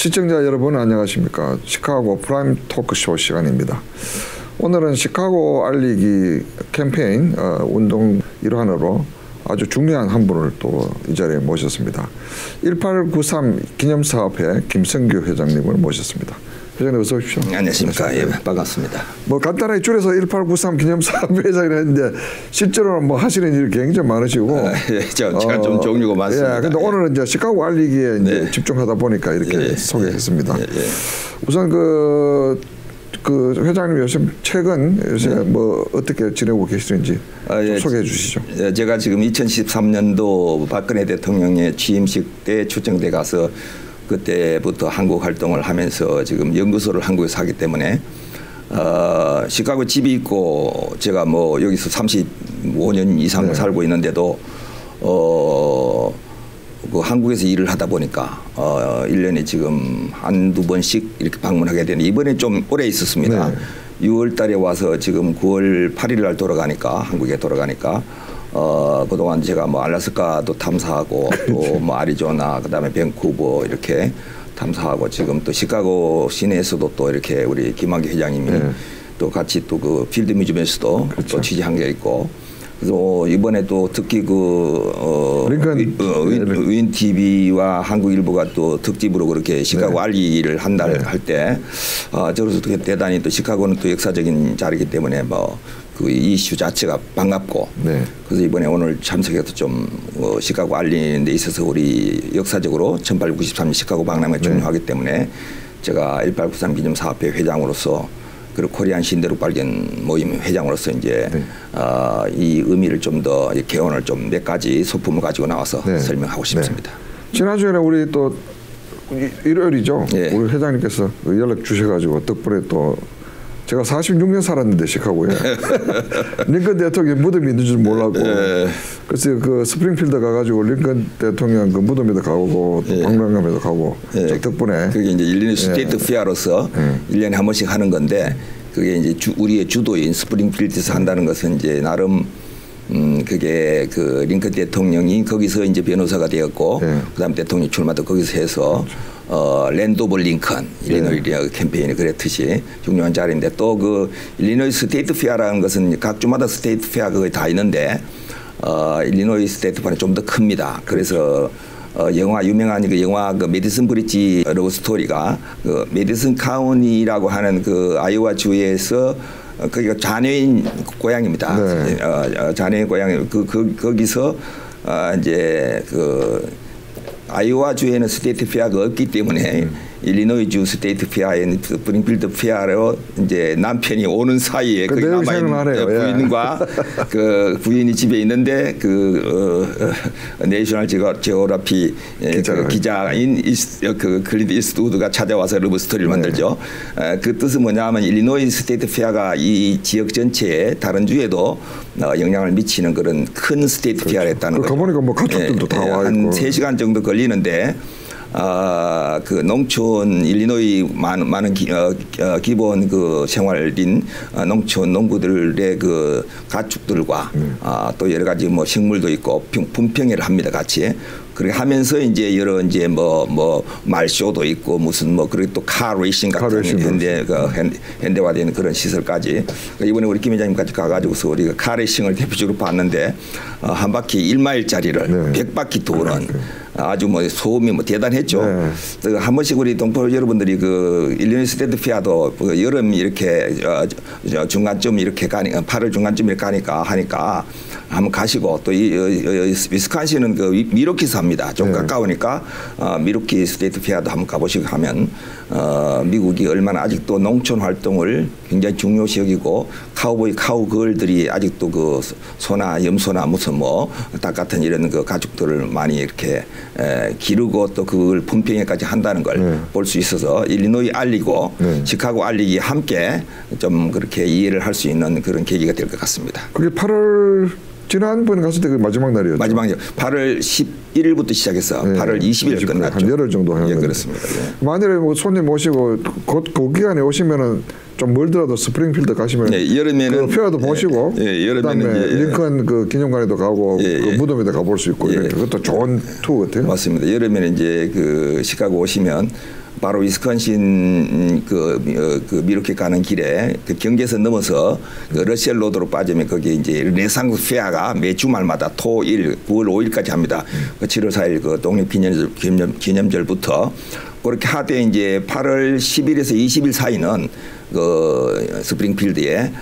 시청자 여러분 안녕하십니까. 시카고 프라임 토크쇼 시간입니다. 오늘은 시카고 알리기 캠페인 운동 일환으로 아주 중요한 한 분을 또 이 자리에 모셨습니다. 1893 기념사업회 김성규 회장님을 모셨습니다. 회장님 어서 오십시오. 안녕하십니까. 예, 반갑습니다. 뭐 간단하게 줄여서 1893 기념사업회 회장이라 했는데 실제로는 뭐 하시는 일이 굉장히 많으시고 예, 제가 좀 종류가 많습니다. 예, 근데 오늘은 이제 시카고 알리기에 이제 네. 집중하다 보니까 이렇게 소개했습니다. 예. 우선 그 회장님 요새 뭐 어떻게 지내고 계시는지 좀 소개해 주시죠. 제가 지금 2013년도 박근혜 대통령의 취임식 때 출정대 가서 그때부터 한국 활동을 하면서 지금 연구소를 한국에서 하기 때문에 시카고 집이 있고 제가 뭐 여기서 35년 이상 살고 있는데도 그 한국에서 일을 하다 보니까 1년에 지금 한두 번씩 이렇게 방문하게 되는데 이번에 좀 오래 있었습니다. 네. 6월 달에 와서 지금 9월 8일 날 돌아가니까 한국에 돌아가니까 그동안 제가 뭐 알래스카도 탐사하고 또 뭐 아리조나 그다음에 밴쿠버 이렇게 탐사하고 지금 또 시카고 시내에서도 또 이렇게 우리 김한기 회장님이 또 같이 또 그 필드 뮤지엄에서도 또 취재한 게 있고 그래서 이번에 또 특히 윈 TV와 한국일보가 또 특집으로 그렇게 시카고 알리기를 한 달 할 때 저로서 대단히 또 시카고는 또 역사적인 자리이기 때문에 뭐 그 이슈 자체가 반갑고 그래서 이번에 오늘 참석해서 좀 시카고 알리는 데 있어서 우리 역사적으로 1893년 시카고 박람회 중요하기 때문에 제가 1893 기념사업회 회장으로서 그리고 코리안 신대륙 발견 모임 회장으로서 이제 이 의미를 좀 더 개원을 좀 몇 가지 소품을 가지고 나와서 설명하고 싶습니다. 지난주에는 우리 또 일요일이죠. 우리 회장님께서 연락 주셔가지고 덕분에 또 제가 46년 살았는데 시카고에 링컨 대통령 무덤이 있는 줄 몰랐고 그래서 그 스프링필드 가가지고 링컨 대통령 그 무덤에도 가고 또 박람회도 가고 저 덕분에 그게 이제 일리노이 스테이트 피아로서 1년에 한 번씩 하는 건데 그게 이제 우리의 주도인 스프링필드에서 한다는 것은 이제 나름 그게 그 링컨 대통령이 거기서 이제 변호사가 되었고 그다음 대통령 출마도 거기서 해서 랜드 오브 링컨 일리노이 캠페인이 그랬듯이 중요한 자리인데 또 그 일리노이 스테이트 페어라는 것은 각 주마다 스테이트 페어 그거 다 있는데 일리노이 스테이트 페어는 좀 더 큽니다. 그래서 영화 유명한 그 영화 그 메디슨 브릿지 러브 스토리가 그 메디슨 카운티라고 하는 그 아이오와 주에서 거기가 자네인 고향입니다. 자네인 고향이 거기서 이제 그 아이오와 주에는 스테이트 페어가 없기 때문에 일리노이 주 스테이트 페어에 스프링필드 페어로 이제 남편이 오는 사이에 거기 남아 있는 부인과 그 부인이 집에 있는데 그 내셔널 지오그래피 기자인 그 클린트 이스트우드가 찾아와서 러브 스토리를 만들죠. 그 뜻은 뭐냐면 일리노이 스테이트 페어가 이 지역 전체에 다른 주에도 영향을 미치는 그런 큰 스테이트 페어였다는 거죠. 가보니까 뭐 가족들도 다 와 있고 한 3시간 정도 걸리는데 그 농촌 일리노이 많은 기본 그 생활인 농촌 농부들의 그 가축들과 또 여러 가지 뭐 식물도 있고 분평회를 합니다 같이. 그렇게 하면서 이제 여러 이제 뭐 말쇼도 있고 무슨 뭐 그리고 또 카 레이싱 같은 현대화된 그런 시설까지 그러니까 이번에 우리 김 회장님까지 가가지고서 우리가 카 레이싱을 대표적으로 봤는데 한 바퀴 1마일짜리를 100바퀴 도는 아주 뭐 소음이 뭐 대단했죠. 한 번씩 우리 동포 여러분들이 그 일리노이 스테이트 페어도 여름 이렇게 중간쯤 이렇게 8월 중간쯤 이렇게 하니까 한번 가시고 또 위스콘신은 그 미루키에서 합니다. 좀 가까우니까 미루키 스테이트 페어도 한번 가보시고 하면 미국이 얼마나 아직도 농촌 활동을 굉장히 중요시 여기고 카우걸들이 아직도 그 소나 염소나 무슨 뭐 닭 같은 이런 그 가축들을 많이 이렇게 기르고 또 그걸 분평회까지 한다는 걸 볼 수 있어서 일리노이 알리고 시카고 알리기 함께 좀 그렇게 이해를 할 수 있는 그런 계기가 될 것 같습니다. 그게 8월 지난번에 갔을 때 그 마지막 날이었죠. 마지막이요. 8월 11일부터 시작해서 8월 20일 끝났죠. 한 열흘 정도 하는 그렇습니다. 만일에 뭐 손님 모시고 그 기간에 오시면은 좀 멀더라도 스프링필드 가시면 여름에는 그 페어도 보시고 그다음에 링컨 그 기념관에도 가고 그 무덤에도 가볼 수 있고 그것도 좋은 투어 같아요. 맞습니다. 여름에는 이제 그 시카고 오시면 바로 위스콘신 그 미루키 가는 길에 그 경계선 넘어서 그 러시아 로드로 빠지면 거기 이제 르네상스 페어가 매 주말마다 토일 9월 5일까지 합니다. 그 7월 4일 그 독립기념절부터 그렇게 하되 이제 8월 10일에서 20일 사이는 그 스프링필드에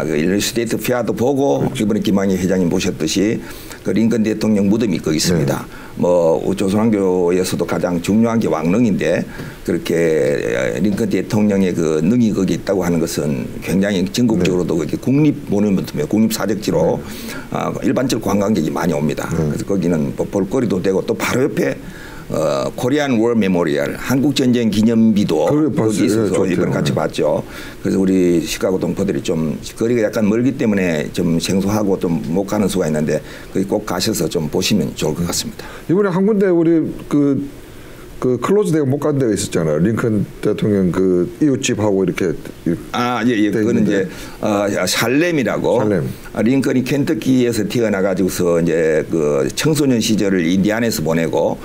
그 일리노이 스테이트 페어도 보고 이번에 김학의 회장님 보셨듯이 그 링컨 대통령 무덤이 거기 있습니다. 뭐 조선왕조에서도 가장 중요한 게 왕릉인데 그렇게 링컨 대통령의 그 능이 거기 있다고 하는 것은 굉장히 전국적으로도 그게 국립모nument며 국립사적지로 일반적 관광객이 많이 옵니다. 그래서 거기는 뭐 볼거리도 되고 또 바로 옆에 코리안 워 메모리얼 한국 전쟁 기념비도 거기 있어서 이번 같이 봤죠. 그래서 우리 시카고 동포들이 좀 거리가 약간 멀기 때문에 좀 생소하고 좀 못 가는 수가 있는데 거기 꼭 가셔서 좀 보시면 좋을 것 같습니다. 이번에 한 군데 우리 그 클로즈되고 못 간 데가 있었잖아요. 링컨 대통령 그 이웃집하고 이렇게. 예. 그거는 이제 살렘이라고. 살렘. 링컨이 켄터키에서 태어나가지고서 이제 그 청소년 시절을 인디아나에서 보내고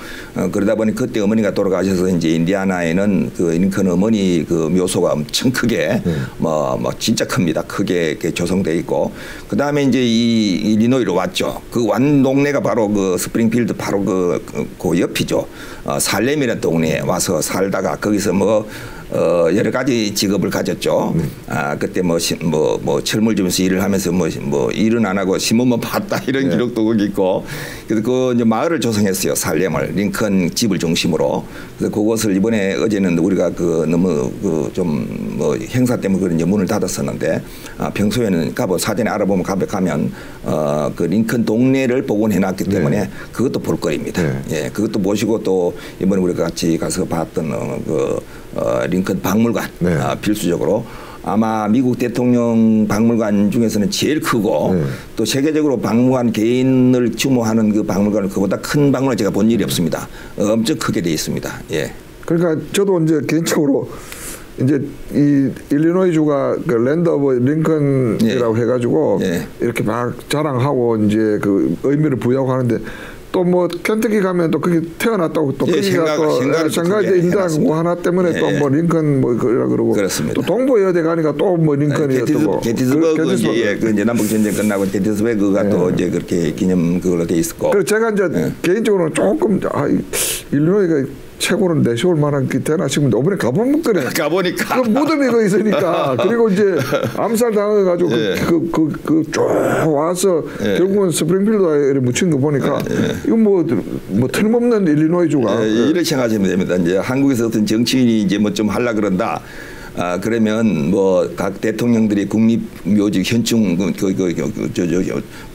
그러다 보니 그때 어머니가 돌아가셔서 이제 인디아나에는 그 링컨 어머니 그 묘소가 엄청 크게 뭐 진짜 큽니다. 크게 이렇게 조성돼 있고 그 다음에 이제 이 일리노이로 왔죠. 그 완 동네가 바로 그 스프링필드 바로 그 옆이죠. 살렘이라는 동네에 와서 살다가 거기서 여러 가지 직업을 가졌죠. 그때 뭐 철물 주면서 일을 하면서 뭐 일은 안 하고 신문만 봤다 이런 기록도 거기 있고. 그래서 그 이제 마을을 조성했어요. 살렘을 링컨 집을 중심으로. 그래서 그것을 이번에 어제는 우리가 그 너무 그 좀 뭐 행사 때문에 그런 문을 닫았었는데 평소에는 사전에 알아보면 가면 그 링컨 동네를 복원해놨기 때문에 그것도 볼거리입니다. 예, 그것도 보시고 또 이번에 우리가 같이 가서 봤던 링컨 박물관 필수적으로 아마 미국 대통령 박물관 중에서는 제일 크고 또 세계적으로 박물관 개인을 추모하는 그 박물관을 그보다 큰 박물관 제가 본 일이 없습니다. 엄청 크게 돼 있습니다. 예. 그러니까 저도 이제 개인적으로 이제 이 일리노이주가 그 랜드 오브 링컨이라고 해가지고 이렇게 막 자랑하고 이제 그 의미를 부여하고 하는데. 또 뭐 켄터키 가면 또 거기 태어났다고 또 거기가 또 생각이 인다고 하나 때문에 또 뭐 링컨 뭐 그러고 그렇습니다. 또 동부여대 가니까 또 뭐 링컨이었고 게티스버그 그 이제 남북 전쟁 끝나고 게티스버그가 또 이제 그렇게 기념 그걸로 돼 있었고. 그래서 제가 이제 개인적으로는 조금 일리노이가 최고는 내세울 만한 게 되나 싶은데 이번에 가보면 그래. 가보니까. 그 무덤이 거 있으니까. 그리고 이제 암살 당해가지고 쭉 와서 결국은 스프링필드에 묻힌 거 보니까 이건 뭐 틀림없는 일리노이주가. 이렇게 생각하시면 됩니다. 이제 한국에서 어떤 정치인이 이제 뭐 좀 하려 그런다. 그러면 뭐 각 대통령들이 국립묘지 현충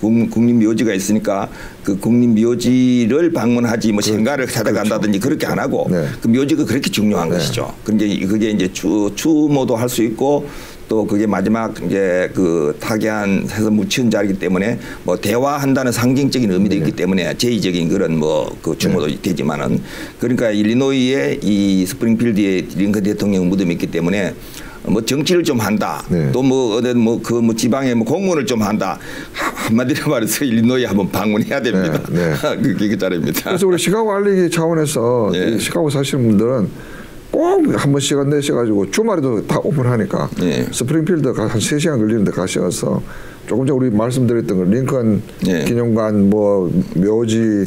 국립묘지가 있으니까 그 국립묘지를 방문하지 뭐 생가를 찾아간다든지 그렇게 안 하고 그 묘지가 그렇게 중요한 것이죠. 그게 이제 추모도 할 수 있고 또 그게 마지막 이제 그 타계한해서 묻힌 자리이기 때문에 뭐 대화한다는 상징적인 의미도 있기 때문에 제의적인 그런 뭐 그 추모도 되지만은 그러니까 일리노이의 이 스프링필드에 링컨 대통령 무덤이 있기 때문에 뭐 정치를 좀 한다. 또 뭐 어디 뭐 지방에 뭐 공무원을 좀 한다. 한마디로 말해서 일리노이 한번 방문해야 됩니다. 그게 그 자리입니다. 그래서 우리 시카고 알리기 차원에서 시카고 사시는 분들은 꼭 한 번 시간 내셔가지고 주말에도 다 오픈하니까 스프링필드 한 3시간 걸리는데 가셔서 조금 전에 우리 말씀드렸던 그 링컨 기념관 뭐 묘지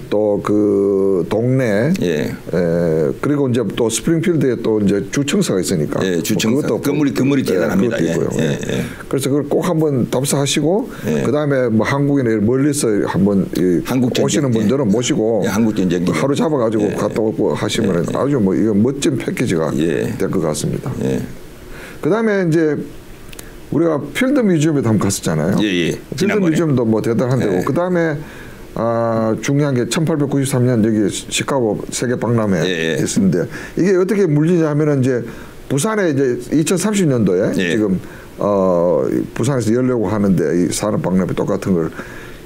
또 그 동네 그리고 이제 또 스프링필드에 또 이제 주청사가 있으니까 주청사 뭐 건물이 대단합니다. 그래서 그걸 꼭 한번 답사하시고 그다음에 뭐 한국인에 멀리서 한번 오시는 분들은 모시고 하루 잡아가지고 갔다 오고 하시면 아주 뭐 이거 멋진 패키지가 될 것 같습니다. 그다음에 이제 우리가 필드 뮤지엄에도 한번 갔었잖아요. 필드 뮤지엄도 뭐 대단한 데고 그다음에 중요한 게 1893년 여기 시카고 세계 박람회 있었는데 이게 어떻게 물리냐 하면은 이제 부산에 이제 2030년도에 지금 부산에서 열려고 하는데 이 산업 박람회 똑같은 걸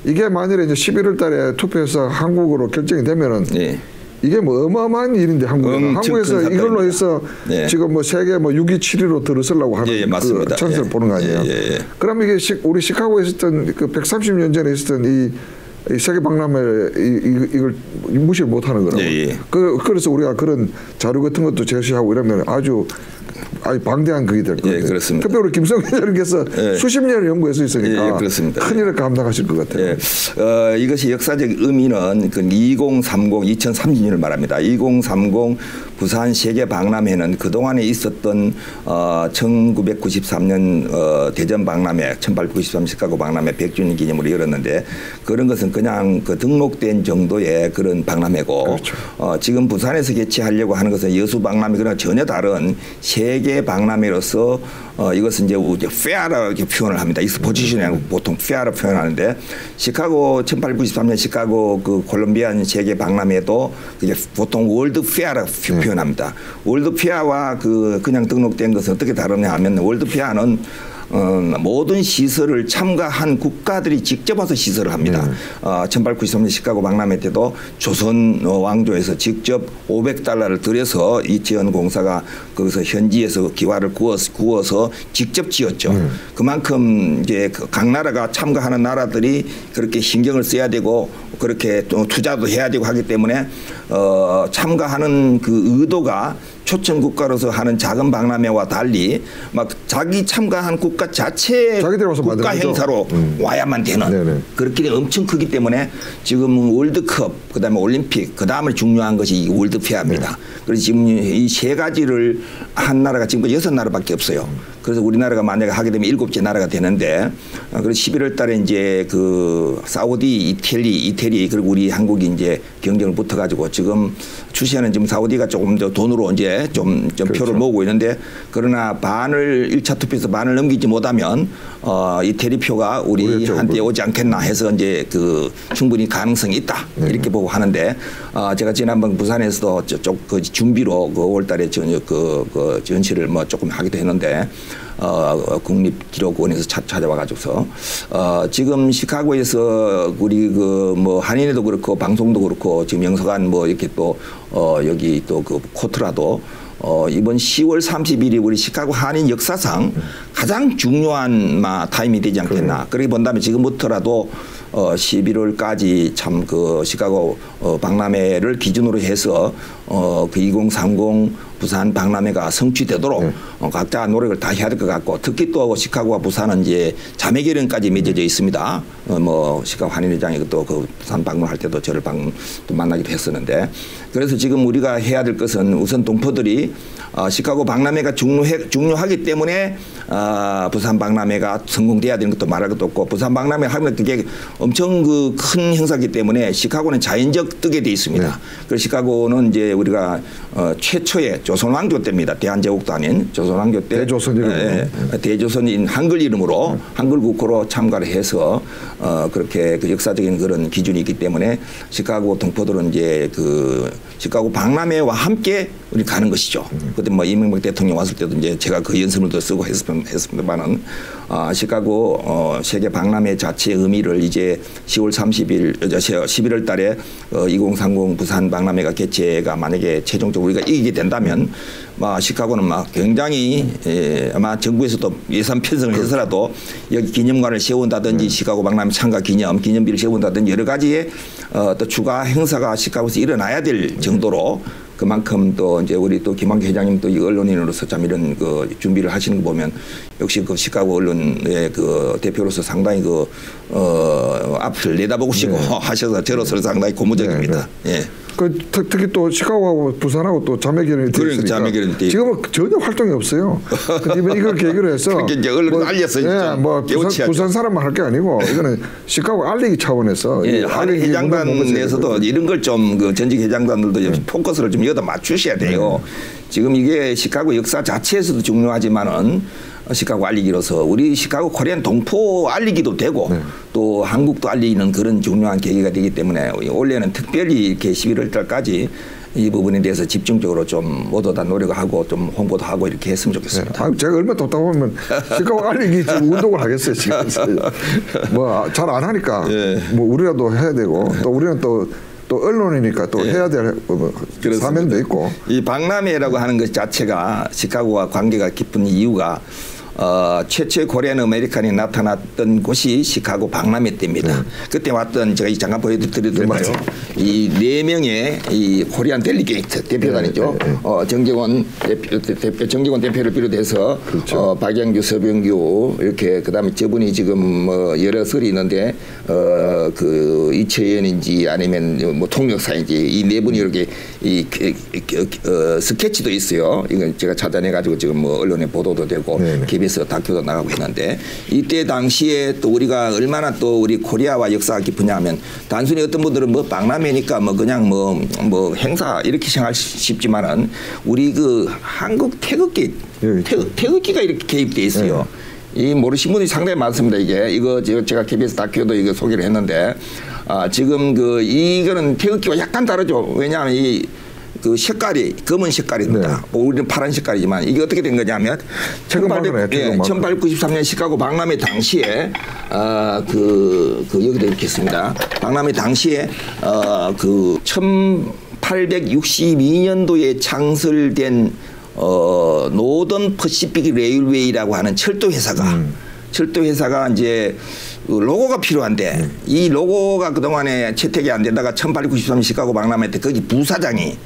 이게 만일에 이제 11월 달에 투표해서 한국으로 결정이 되면은 이게 뭐 어마어마한 일인데 한국에서 이걸로 해서 지금 뭐 세계 뭐 6위 7위로 들어서려고 하는 그 찬스를 보는 거 아니에요. 그럼 이게 우리 시카고에 있었던 그 130년 전에 있었던 이 이 세계 박람회 이걸 무시를 못하는 거라고. 예. 그래서 우리가 그런 자료 같은 것도 제시하고 이러면 아주 방대한 그게 될 거예요. 예, 그렇습니다. 특별히 김성현 회장님께서 수십 년을 연구해서 있으니까 예, 그렇습니다. 큰일을 감당하실 것 같아요. 예. 이것이 역사적 의미는 그 2030년을 말합니다. 2030 부산 세계 박람회는 그동안에 있었던 1993년 대전 박람회, 1893 시카고 박람회 100주년 기념으로 열었는데 그런 것은 그냥 그 등록된 정도의 그런 박람회고 그렇죠. 지금 부산에서 개최하려고 하는 것은 여수 박람회 그러나 전혀 다른 세계 박람회로서 이것은 이제 페어라고 이렇게 표현을 합니다. 익스포지션이라고 보통 페어로 표현하는데 시카고 1893년 시카고 그 콜롬비안 세계 박람회도 그게 보통 월드 페어라고 표현합니다. 월드 페어와 그냥 등록된 것은 어떻게 다르냐 하면 월드 페어는 모든 시설을 참가한 국가들이 직접 와서 시설을 합니다. 1893년 시카고 박람회 때도 조선 왕조에서 직접 $500를 들여서 이지연 공사가 거기서 현지에서 기와를 구워서 직접 지었죠. 그만큼 이제 각 나라가 참가하는 나라들이 그렇게 신경을 써야 되고 그렇게 또 투자도 해야 되고 하기 때문에 참가하는 그 의도가 초청 국가로서 하는 작은 박람회와 달리 막 자기 참가한 국가 자체 국가 행사로 와야만 되는 네네. 그렇게 엄청 크기 때문에 지금 월드컵 그다음에 올림픽 그다음에 중요한 것이 월드페어입니다. 네. 그래서 지금 이 세 가지를 한 나라가 지금 6나라밖에 없어요. 그래서 우리나라가 만약에 하게 되면 7째 나라가 되는데 그래서 11월 달에 이제 그 사우디, 이태리 그리고 우리 한국이 이제 경쟁을 붙어 가지고 지금 출시하는 지금 사우디가 조금 더 돈으로 이제 좀 그렇죠. 표를 모으고 있는데 그러나 반을 1차 투표에서 반을 넘기지 못하면 이태리 표가 우리한테 오지 않겠나 해서 이제 그 충분히 가능성이 있다 이렇게 보고 하는데 제가 지난번 부산에서도 저쪽 그 준비로 그 5월달에 그 전시를 뭐 조금 하기도 했는데 국립기록원에서 찾아와가지고서 지금 시카고에서 우리 그 뭐 한인회도 그렇고 방송도 그렇고 지금 영서관 뭐 이렇게 또 여기 또 그 코트라도 이번 10월 30일이 우리 시카고 한인 역사상 가장 중요한 타임이 되지 않겠나. 그렇게 본다면 지금부터라도 11월까지 참 그 시카고 박람회를 기준으로 해서 그 2030 부산 박람회가 성취되도록 각자 노력을 다 해야 될 것 같고 특히 또 시카고와 부산은 이제 자매결연까지 맺어져 있습니다. 뭐 시카고 한인회장이 또 그 부산 방문할 때도 저를 또 만나기도 했었는데 그래서 지금 우리가 해야 될 것은 우선 동포들이 시카고 박람회가 중요하기 때문에 부산 박람회가 성공돼야 되는 것도 말할 것도 없고 부산 박람회 하면 그게 엄청 그 큰 행사이기 때문에 시카고는 자연적 뜨게 돼 있습니다. 네. 그래서 시카고는 이제 우리가 최초의 조선 왕조 때입니다. 대한제국도 아닌 조선 왕조 때 대조선 이름으로 대조선인 한글 이름으로 한글 국호로 참가를 해서 그렇게 그 역사적인 그런 기준이 있기 때문에 시카고 동포들은 이제 그 시카고 박람회와 함께 우리 가는 것이죠. 그때 뭐 이명박 대통령 왔을 때도 이제 제가 그 연습을 더 쓰고 했습니다만은 시카고 세계 박람회 자체의 의미를 이제 10월 30일 11월 달에 2030 부산 박람회가 개최가 만약에 최종적으로 우리가 이기게 된다면 시카고는 굉장히 아마 정부에서도 예산 편성을 해서라도 여기 기념관을 세운다든지 시카고 박람회 참가 기념비를 세운다든지 여러 가지의 또 추가 행사가 시카고에서 일어나야 될 정도로 그만큼 또 이제 우리 또 김한기 회장님 또 언론인으로서 참 이런 그 준비를 하시는 거 보면 역시 그 시카고 언론의 그 대표로서 상당히 그 앞을 내다보시고 하셔서 저로서 상당히 고무적입니다. 예. 특히 또 시카고하고 부산하고 또 자매결연이 되어 있으니까 지금은 전혀 활동이 없어요. 근데 이걸 계기로 해서 이제 언론 알렸어요. 부산 사람만 할 게 아니고 이거는 시카고 알리기 차원에서 한인 회장단에서도 이런 걸 좀 그 전직 회장단들도 포커스를 좀 여기다 맞추셔야 돼요. 지금 이게 시카고 역사 자체에서도 중요하지만은 시카고 알리기로서 우리 시카고 코리안 동포 알리기도 되고 또 한국도 알리는 그런 중요한 계기가 되기 때문에 올해는 특별히 이렇게 11월 달까지 이 부분에 대해서 집중적으로 좀 모두 다 노력을 하고 좀 홍보도 하고 이렇게 했으면 좋겠습니다. 제가 얼마 답답하면 시카고 알리기 운동을 하겠어요. 지금 뭐 잘 안 하니까 뭐 우리라도 해야 되고 또 우리는 또 언론이니까 또 해야 될 사명도 있고. 이 박람회라고 하는 것 자체가 시카고와 관계가 깊은 이유가 최초의 코리안 아메리칸이 나타났던 곳이 시카고 박람회 때입니다. 그때 왔던 제가 잠깐 보여드렸는데요. 이 4명의 이 코리안 델리게이트 대표단이죠. 정재원 대표를 비롯해서 그렇죠. 박영규, 서병규 이렇게 그다음에 저분이 지금 뭐 여러 설이 있는데 그 이채연인지 아니면 뭐 통역사인지 이 4분이 이렇게 이 스케치도 있어요. 이건 제가 찾아내 가지고 지금 뭐 언론에 보도도 되고 KBS 다큐도 나가고 했는데 이때 당시에 또 우리가 얼마나 또 우리 코리아와 역사가 깊으냐 하면 단순히 어떤 분들은 뭐 박람회니까 뭐 그냥 뭐 행사 이렇게 생각할 싶지만은 우리 그 한국 태극기 태극기가 이렇게 개입돼 있어요. 이 모르신 분이 상당히 많습니다. 이거 제가 KBS 다큐도 이거 소개를 했는데 지금 그 이거는 태극기와 약간 다르죠. 왜냐하면 그 색깔이 검은 색깔입니다. 우리는 파란 색깔이지만 이게 어떻게 된 거냐면 1893년 시카고 박람회 당시에 여기도 이렇게 있습니다. 박람회 당시에 그 1862년도에 창설된 노던 퍼시픽 레일웨이라고 하는 철도 회사가 이제 로고가 필요한데 이 로고가 그동안에 채택이 안 되다가 1893년 시카고 박람회 때 거기 부사장이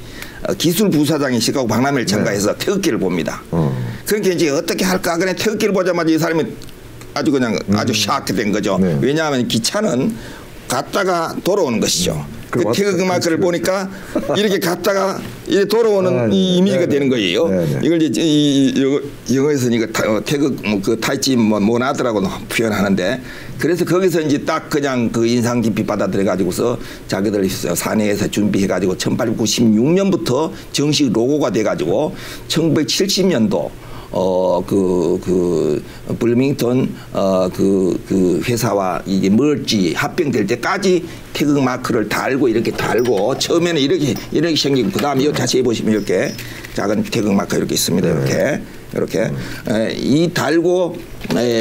기술 부사장이 시카고 박람회를 참가해서 태극기를 봅니다. 그러니까 이제 어떻게 할까? 그냥 태극기를 보자마자 이 사람이 아주 그냥 아주 샤크된 거죠. 왜냐하면 기차는 갔다가 돌아오는 것이죠. 그 태극 마크를 보니까 이렇게 갔다가 이렇게 돌아오는 이 이미지가 되는 거예요. 이걸 이제 영어에서는 이거 태극 그 타이치 뭐 나더라고 표현하는데 그래서 거기서 이제 딱 그냥 그 인상 깊이 받아들여 가지고서 자기들 사내에서 준비해 가지고 1896년부터 정식 로고가 돼 가지고 1970년도 블루밍턴 그 회사와 이게 멀지 합병될 때까지 태극 마크를 달고 이렇게 달고 처음에는 이렇게 생기고 그다음에 여기 자세히 보시면 이렇게 작은 태극 마크 이렇게 있습니다. 이렇게 이 달고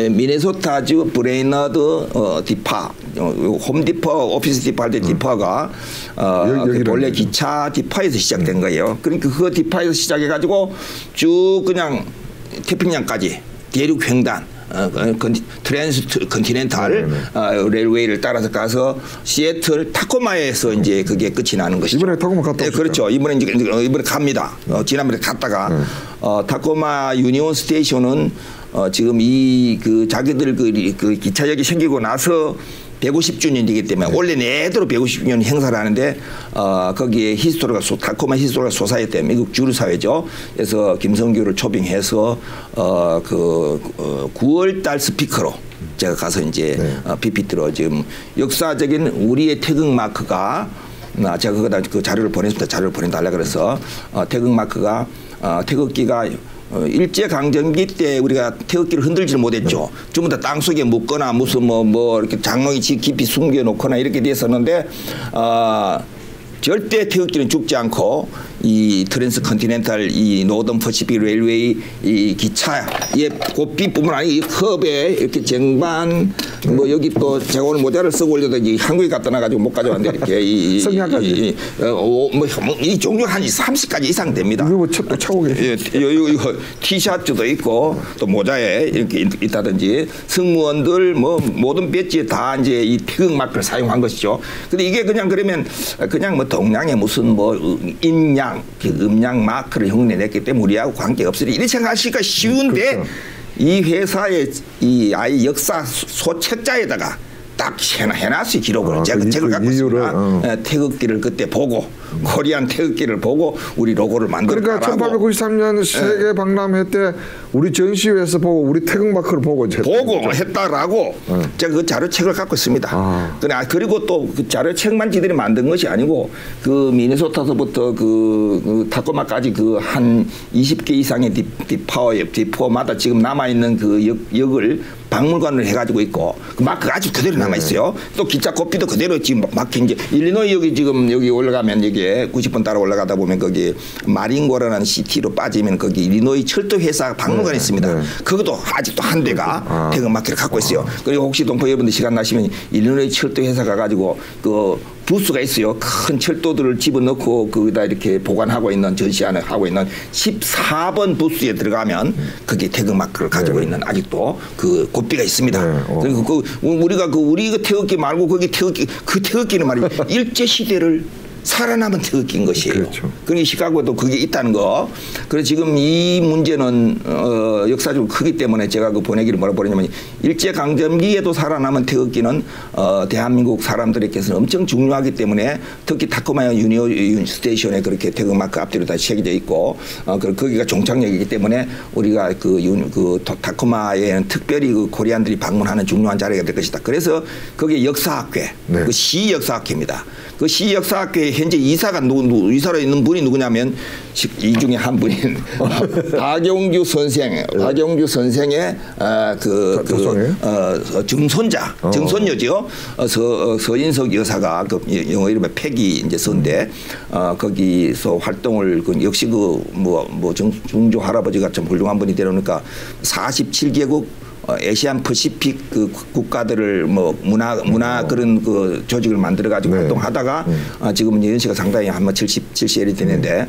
미네소타주 브레이너드 디파 홈디퍼 오피스 디파 할 때 디파가 본래 기차 디파에서 시작된 거예요. 그러니까 그 디파에서 시작해 가지고 쭉 그냥 태평양까지 대륙 횡단 트랜스 컨티넨탈 레일웨이를 따라서 가서 시애틀 타코마에서 이제 그게 끝이 나는 것이죠. 이번에 타코마 갔다 오셨죠? 그렇죠. 이번에 갑니다. 지난번에 갔다가 타코마 유니온 스테이션은 지금 그 자기들 그 기차역이 생기고 나서 150주년이기 때문에 원래 내대로 150주년 행사를 하는데 거기에 타코마 히스토리가 소사이어티 미국 주류 사회죠. 그래서 김성규를 초빙해서 9월달 스피커로 제가 가서 이제 PPT로 지금 역사적인 우리의 태극 마크가 제가 거기다 그 자료를 보냈습니다. 자료를 보내달라 그래서 태극 마크가 태극기가 일제강점기 때 우리가 태극기를 흔들지를 못했죠. 전부 다 땅속에 묻거나 무슨 뭐 이렇게 장롱이 깊이 숨겨놓거나 이렇게 됐었는데 절대 태극기는 죽지 않고 이 트랜스 컨티넨탈 이 노던 퍼시픽 레일웨이 이 기차의 고삐뿐만 아니고 이 컵에 이렇게 쟁반 뭐 여기 또 제가 오늘 모자를 쓰고 올려도 이 한국에 갖다 놔가지고 못 가져왔는데 이렇게 성냥까지 이 종류 한 30가지 이상 됩니다. 이거 뭐 또 차고 계세요? 이거 티셔츠도 있고 또 모자에 이렇게 있다든지 승무원들 뭐 모든 배지에 다 이제 이 태극 마크를 사용한 것이죠. 근데 이게 그냥 그러면 그냥 뭐 동양의 무슨 뭐 인양 음양 마크를 흉내냈기 때문에 우리하고 관계없으리 이렇게 생각하시기가 쉬운데 그렇죠. 이 회사의 이 아이 역사 소책자에다가 딱 해놨어요. 기록을. 제가 책을 갖고 있습니다. 태극기를 그때 보고 코리안 태극기를 보고 우리 로고를 만들었다라고. 그러니까 1893년 세계 박람회 때 우리 전시회에서 보고 우리 태극 마크를 보고 했다라고 제가 그 자료책을 갖고 있습니다. 그리고 또 그 자료책만 지들이 만든 것이 아니고 그 미네소타서부터 그 타코마까지 그 한 20개 이상의 디포마다 지금 남아있는 그 역을 박물관을 해가지고 있고 그 마크가 아주 그대로 남아 있어요. 또 기차 고삐도 그대로 지금 막힌 게 일리노이 여기 지금 여기 올라가면 여기 이제 90분 따라 올라가다 보면 거기 마린고라는 시티로 빠지면 거기 일리노이 철도 회사 박물관이 있습니다. 네. 그것도 아직도 한 대가 태극마크를 갖고 있어요. 그리고 혹시 동포 여러분들 시간 나시면 일리노이 철도 회사 가가지고 그 부스가 있어요. 큰 철도들을 집어넣고 거기다 이렇게 보관하고 있는 전시안을 하고 있는 14번 부스에 들어가면 그게 태극마크를 가지고 있는 아직도 그 곱비가 있습니다. 그리고 그 우리가 그 태극기 말고 거기 그 태극기는 말이에요. 일제 시대를 살아남은 태극기인 것이에요. 그렇죠. 그러니 시카고도 그게 있다는 거. 그래서 지금 이 문제는 역사적으로 크기 때문에 제가 그 보내기를 뭐라 보내냐면 일제 강점기에도 살아남은 태극기는 대한민국 사람들에게서는 엄청 중요하기 때문에 특히 타코마 유니온 스테이션에 그렇게 태극마크 앞뒤로 다 새겨져 있고 거기가 종착역이기 때문에 우리가 그 타코마에는 특별히 그 코리안들이 방문하는 중요한 자리가 될 것이다. 그래서 거기에 역사학회, 네. 그 시역사학회입니다. 그 시역사학회에 현재 이사로 있는 분이 누구냐면 이 중에 한 분인 박용규 선생, 박용규 선생의 증손자, 증손녀죠. 서인석 여사가 그 영어 이름에 패기 이제 선대 거기서 활동을 역시 뭐 중조 할아버지가 좀 훌륭한 분이 되려니까 47개국 아시안 퍼시픽 그 국가들을 뭐 문화 그런 그 조직을 만들어 가지고 활동하다가 지금은 연세가 상당히 한번 70이 되는데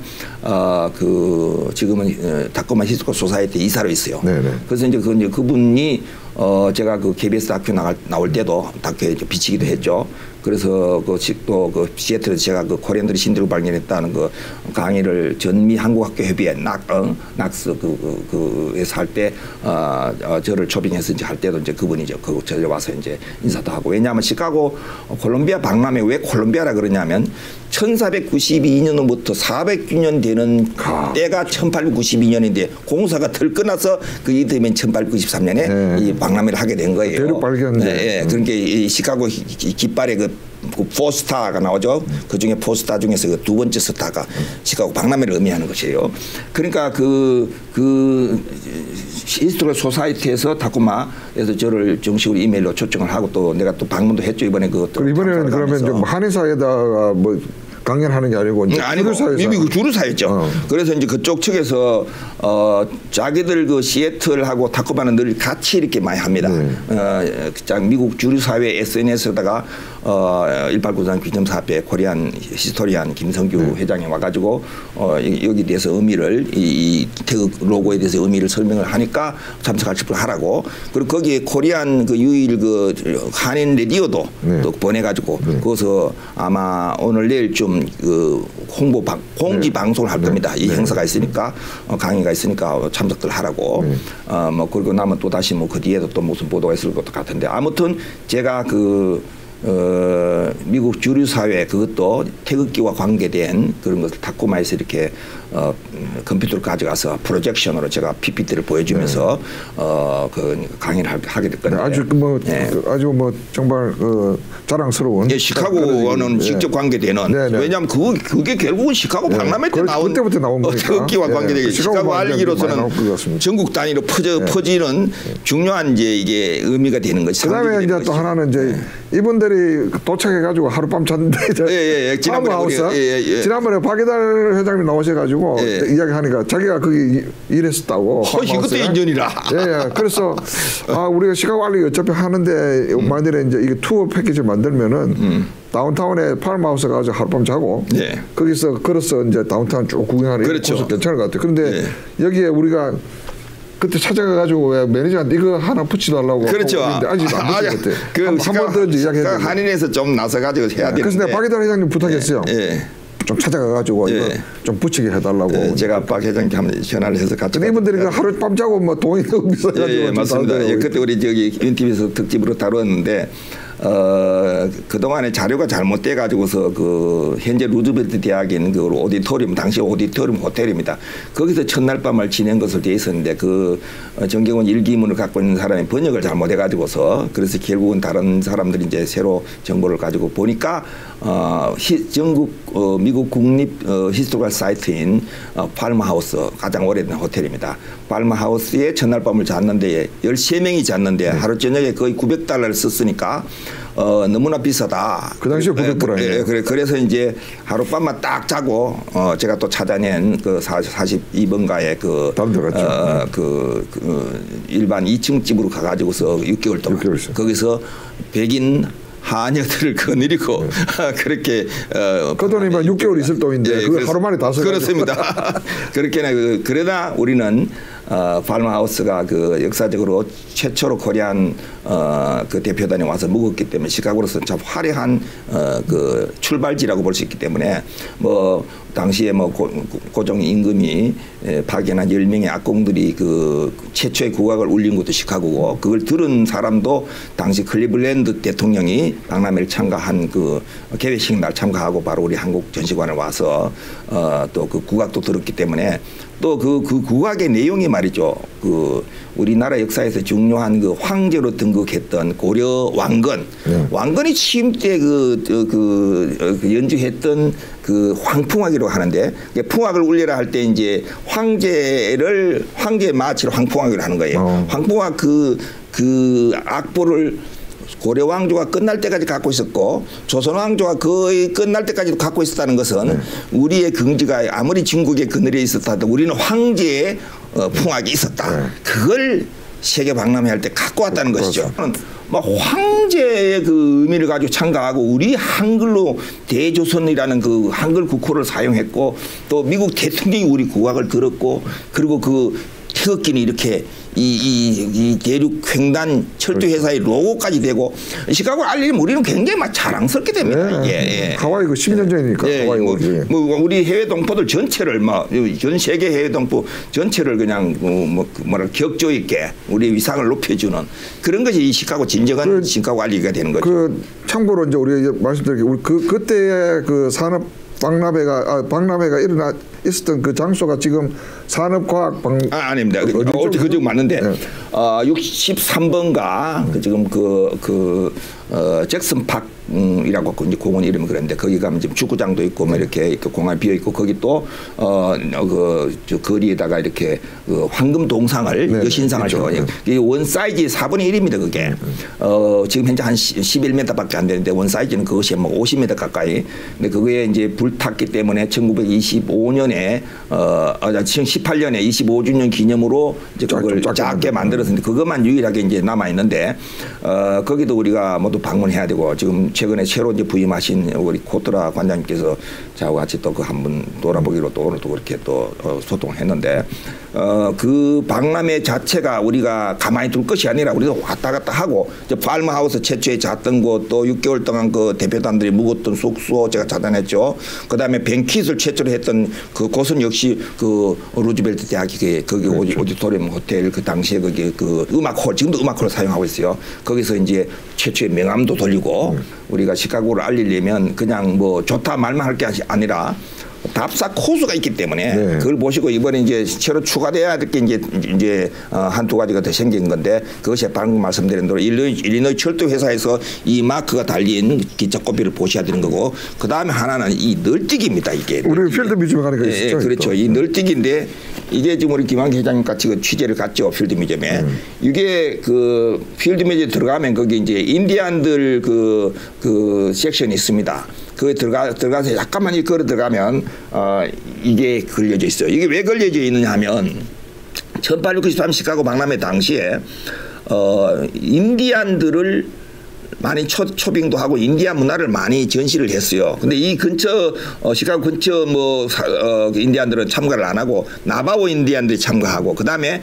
그 지금은 타코마 히스토리컬 소사이어티 이사로 있어요. 그래서 이제 그분이 제가 그 KBS 다큐 나올 때도 다큐에 비치기도 했죠. 그래서 그 시애틀에서 제가 그 코리안들이 신들고 발견했다는 그 강의를 전미 한국학교 협의회 낙스 그에서 할 때 저를 초빙해서 이제 할 때도 이제 그분이 저를 와서 이제 인사도 하고. 왜냐하면 시카고 콜롬비아 박람회 왜 콜롬비아라 그러냐면 1492년부터 400주년 되는 때가 1892년인데 공사가 덜 끝나서 그 이듬해인 1893년에 이 박람회를 하게 된 거예요. 대륙 발견. 네, 그러니까 이 시카고 깃발에 그 포스타가 나오죠. 그 중에 포스타 중에서 그 두 번째 스타가 시카고 박람회를 의미하는 것이에요. 그러니까 그 히스토리컬 소사이티에서 타코마에서 저를 정식으로 이메일로 초청을 하고 또 내가 또 방문도 했죠. 이번에는 그러면 좀 한의사에다가 뭐 강연하는 게 아니고 미국 주류사였죠. 그래서 이제 그쪽 측에서 자기들 그 시애틀하고 타코마는 늘 같이 이렇게 많이 합니다. 미국 주류사회 SNS에다가 1893 귀점사업회 코리안 히스토리안 김성규 회장이 와가지고 여기 대해서 의미를 이 태극 로고에 대해서 의미를 설명을 하니까 참석할 싶을 하라고. 그리고 거기에 코리안 그 유일 그 한인 라디오도 또 보내가지고 거기서 아마 오늘 내일쯤 그 공지 방송을 할 겁니다. 이 행사가 있으니까 강의가 있으니까 참석들 하라고. 뭐 그리고 나면 또 다시 뭐 그 뒤에도 또 무슨 보도가 있을 것 같은데 아무튼 제가 미국 주류 사회 그것도 태극기와 관계된 그런 것을 타코마에서 이렇게 컴퓨터를 가져가서 프로젝션으로 제가 PPT를 보여주면서 그 강의를 하게 될 건데 아주 뭐 정말 자랑스러운. 시카고와는 직접 관계되는. 왜냐하면 그게 결국은 시카고 박람회 때 나온 그때부터 나온 거니까. 태극기와 관계되게 시카고 알기로서는 전국 단위로 퍼지는 중요한 이제 이게 의미가 되는 거죠. 그다음에 이제 또 하나는 이제 이분들이 도착해가지고 하룻밤 잤는데 지난번에 박예달 회장님 나오셔가지고 이야기하니까 자기가 거기 일했었다고. 그때 인연이라. 그래서 우리가 시카고 알리 어차피 하는데 만일에 이제 이게 투어 패키지 만들면은 다운타운에 팔마우스 가서 하룻밤 자고 거기서 걸어서 이제 다운타운 쭉 구경하는 코스 괜찮을 것 같아요. 그런데 여기에 우리가 그때 찾아가가지고 매니저한테 이거 하나 붙여달라고. 그렇죠. 아직 안 붙였대. 한번 더 이야기했는데. 한인에서 좀 나서가지고 해야 되는데. 그래서 내가 박예달 회장님 부탁했어요. 좀 찾아가가지고 이거 좀 붙이게 해달라고. 제가 박 회장님께 한번 전화를 해서 같이. 근데 이분들이 하룻밤 자고 뭐 돈이 너무 비싸가지고. 맞습니다. 그때 우리 저기 윤TV에서 특집으로 다뤘는데. 그동안에 자료가 잘못돼 가지고서 그 현재 루즈벨트 대학에 있는 그 오디토리움, 당시 오디토리움 호텔입니다. 거기서 첫날 밤을 지낸 것으로 되어 있었는데 그 정경원 일기문을 갖고 있는 사람이 번역을 잘못해 가지고서 그래서 결국은 다른 사람들이 이제 새로 정보를 가지고 보니까 전국 미국 국립 히스토리컬 사이트인 팔머하우스 가장 오래된 호텔입니다. 팔머하우스에 전날 밤을 잤는데 13명이 잤는데 하루 저녁에 거의 $900를 썼으니까 너무나 비싸다. 그 당시에 $900. 그래서 이제 하룻밤만 딱 자고 제가 또 찾아낸 그 42번가의 그 일반 2층 집으로 가가지고서 6개월 동안 거기서 백인 하녀들을 거느리고 그렇게 그 돈이 6개월 있을 돈인데 그걸 하루 만에 다 써가지고. 그렇습니다. 그렇게나 그러나 우리는 팔머하우스가 그 역사적으로 최초로 코리안 그 대표단이 와서 묵었기 때문에 시카고로서는 참 화려한 그 출발지라고 볼 수 있기 때문에 뭐 당시에 뭐 고종 임금이 파견한 10명의 악공들이 그 최초의 국악을 울린 것도 시카고고 그걸 들은 사람도 당시 클리블랜드 대통령이 박람회를 참가한 그 개회식 날 참가하고 바로 우리 한국 전시관을 와서 또 그 국악도 들었기 때문에 또 그 국악의 내용이 말이죠. 그 우리나라 역사에서 중요한 그 황제로 등극했던 고려 왕건, 왕건이 취임 때 그 연주했던 그 황풍악이라고 하는데 풍악을 울려라 할 때 이제 황제의 마치로 황풍악이라고 하는 거예요. 황풍악 그 악보를 고려 왕조가 끝날 때까지 갖고 있었고 조선 왕조가 거의 끝날 때까지도 갖고 있었다는 것은 우리의 긍지가 아무리 중국에 그늘에 있었다 하도 우리는 황제의 풍악이 있었다. 그걸 세계 박람회 할 때 갖고 왔다는 것이죠. 막 황제의 그 의미를 가지고 참가하고 우리 한글로 대조선이라는 그 한글 국호를 사용했고 또 미국 대통령이 우리 국악을 들었고 그리고 그 태극기는 이렇게 이 대륙 횡단 철도 회사의 로고까지 되고 시카고 알리면 우리는 굉장히 막 자랑스럽게 됩니다. 이게 하와이 그 10년 전이니까 하와이 뭐 우리 해외 동포들 전체를 전 세계 해외 동포 전체를 그냥 격조 있게 우리 위상을 높여주는 그런 것이 이 시카고 진정한 시카고 알리기가 되는 거죠. 그 참고로 이제 우리 말씀드리기 우리 그때의 그 산업 박람회가 있었던 그 장소가 지금 산업과학 아닙니다. 그쪽 맞는데 63번가 지금 잭슨 팍이라고 이제 공원 이름이 그랬는데 거기 가면 지금 축구장도 있고 뭐 이렇게 공항 비어 있고 거기 또 저 거리에다가 이렇게 황금 동상을 여신상을 세워요. 이게 원 사이즈 4분의 1입니다. 그게 지금 현재 한 11m밖에 안 되는데 원 사이즈는 그것이 뭐 50m 가까이. 근데 그거에 이제 불탔기 때문에 1925년에 2018년에 25주년 기념으로 이제 그걸 작게 만들었는데 그것만 유일하게 이제 남아 있는데 거기도 우리가 모두 방문해야 되고 지금 최근에 새로 이제 부임하신 우리 코트라 관장님께서 저하고 같이 또 그 한번 돌아보기로 또 오늘 또 그렇게 또 소통을 했는데 그 박람회 자체가 우리가 가만히 둘 것이 아니라 우리가 왔다 갔다 하고 팔머하우스 최초에 잤던 곳 또 6개월 동안 그 대표단들이 묵었던 숙소 제가 찾아냈죠. 그다음에 뱅킷을 최초로 했던 그곳은 역시 그 루즈벨트 대학이 거기 오디토리움 호텔 그 당시에 거기 그 음악홀 지금도 음악홀을 사용하고 있어요. 거기서 이제 최초의 명함도 돌리고 우리가 시카고를 알리려면 그냥 뭐 좋다 말만 할 게 아니라 답사 코스가 있기 때문에 그걸 보시고 이번에 이제 새로 추가돼야 될 게 이제 한두 가지가 더 생긴 건데 그것이 방금 말씀드린 대로 일리노이 철도 회사에서 이 마크가 달린 기차 코피를 보셔야 되는 거고 그 다음에 하나는 이 널뛰기입니다. 이게 우리 필드 뮤지엄에 가는 거 있었죠. 그렇죠. 이 널뛰기인데 이게 지금 우리 김한기 회장님 같이 그 취재를 갔죠. 필드 뮤지엄에 이게 그 필드 뮤지엄에 들어가면 거기 이제 인디안들 그 섹션이 있습니다. 그에 들어가서 약간만 걸어 들어가면 이게 걸려져 있어요. 이게 왜 걸려져 있느냐 하면 1893 시카고 박람회 당시에 인디안들을 많이 초빙도 하고 인디안 문화를 많이 전시를 했어요. 근데 이 근처 시카고 근처 인디안들은 참가를 안 하고 나바오 인디안들이 참가하고 그다음에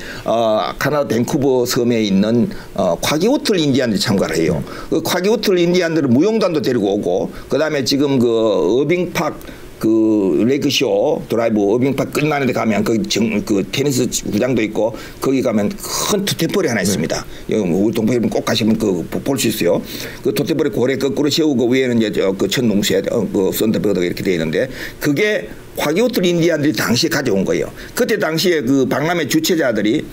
카나다 밴쿠버 섬에 있는 콰기우틀 인디안들이 참가를 해요. 그 콰기우틀 인디안들을 무용단도 데리고 오고 그다음에 지금 그 어빙팍 그 레이크쇼 드라이브 어빙팍 끝나는 데 가면 그 테니스 구장도 있고 거기 가면 큰 토템벌이 하나 있습니다. 우리 동포여러분 꼭 가시면 볼 수 있어요. 그 토템벌이 고래 거꾸로 세우고 위에는 이제 그 천농새 그 썬더버드가 이렇게 되어 있는데 그게 화기우틀 인디안들이 당시에 가져온 거예요. 그때 당시에 그 박람회 주최자들이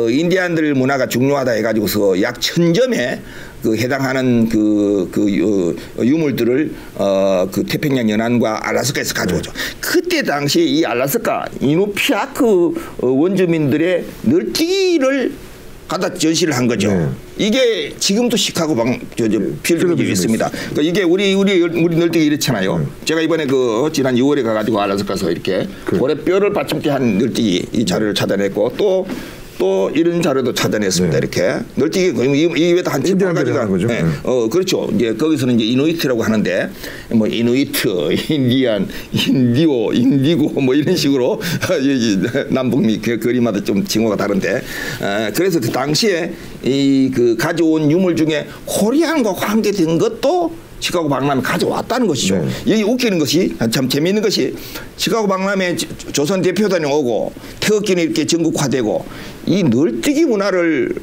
인디안들 문화가 중요하다 해가지고서 약 1000점에 그 해당하는 유물들을 그 태평양 연안과 알래스카에서 가져오죠. 그때 당시에 이 알래스카 이누피아크 원주민들의 널뛰기를 갖다 전시를 한 거죠. 이게 지금도 시카고 필름이 있습니다. 그러니까 이게 우리 널뛰기 이렇잖아요. 제가 이번에 지난 6월에 가가지고 알래스카에서 이렇게 고래뼈를 받침대 한 널뛰기 이 자료를 찾아냈고 또 이런 자료도 찾아냈습니다. 이렇게 널뛰기 이외에도 한 7가지가 네. 그렇죠. 이제 거기서는 이제 이누이트라고 하는데 뭐 이누이트, 인디안, 인디오, 인디고 뭐 이런 식으로 남북미 거리마다 좀 징후가 다른데 그래서 그 당시에 그 가져온 유물 중에 코리안과 관계된 것도 시카고 박람회 가져왔다는 것이죠. 여기 웃기는 것이 참 재미있는 것이 시카고 박람회 조선 대표단이 오고 태극기는 이렇게 전국화되고 이 널뛰기 문화를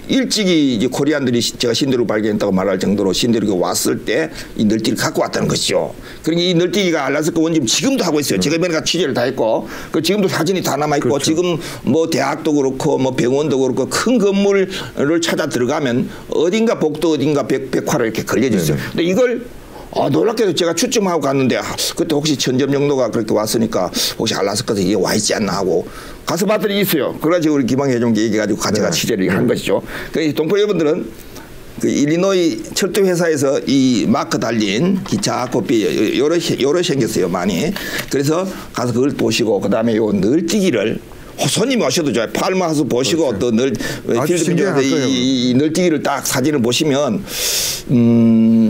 일찍이 이제 코리안들이 제가 신대륙 발견했다고 말할 정도로 신대륙에 왔을 때 이 널뛰기를 갖고 왔다는 것이죠. 그러니까 이 널뛰기가 알래스카 원주민 지금도 하고 있어요. 제가 이번에 취재를 다 했고 지금도 사진이 다 남아 있고 그렇죠. 지금 뭐 대학도 그렇고 뭐 병원도 그렇고 큰 건물을 찾아 들어가면 어딘가 복도 어딘가 백화로 이렇게 걸려져 있어요. 근데 이걸 놀랍게도 제가 추첨하고 갔는데 그때 혹시 1000점 정도가 그렇게 왔으니까 혹시 알래스카에서 이게 와 있지 않나 하고 가서 봤더니 있어요. 그래가지고 우리 김항혜종기 얘기해가지고 같이 취재를 한 것이죠. 그러니까 동포 여러분들은 그 일리노이 철도 회사에서 이 마크 달린 기차 코피 여러 생겼어요 많이. 그래서 가서 그걸 보시고 그 다음에 요 널뛰기를 손님이 오셔도 좋아요. 팔마하우스 보시고 또 이 널뛰기를 딱 사진을 보시면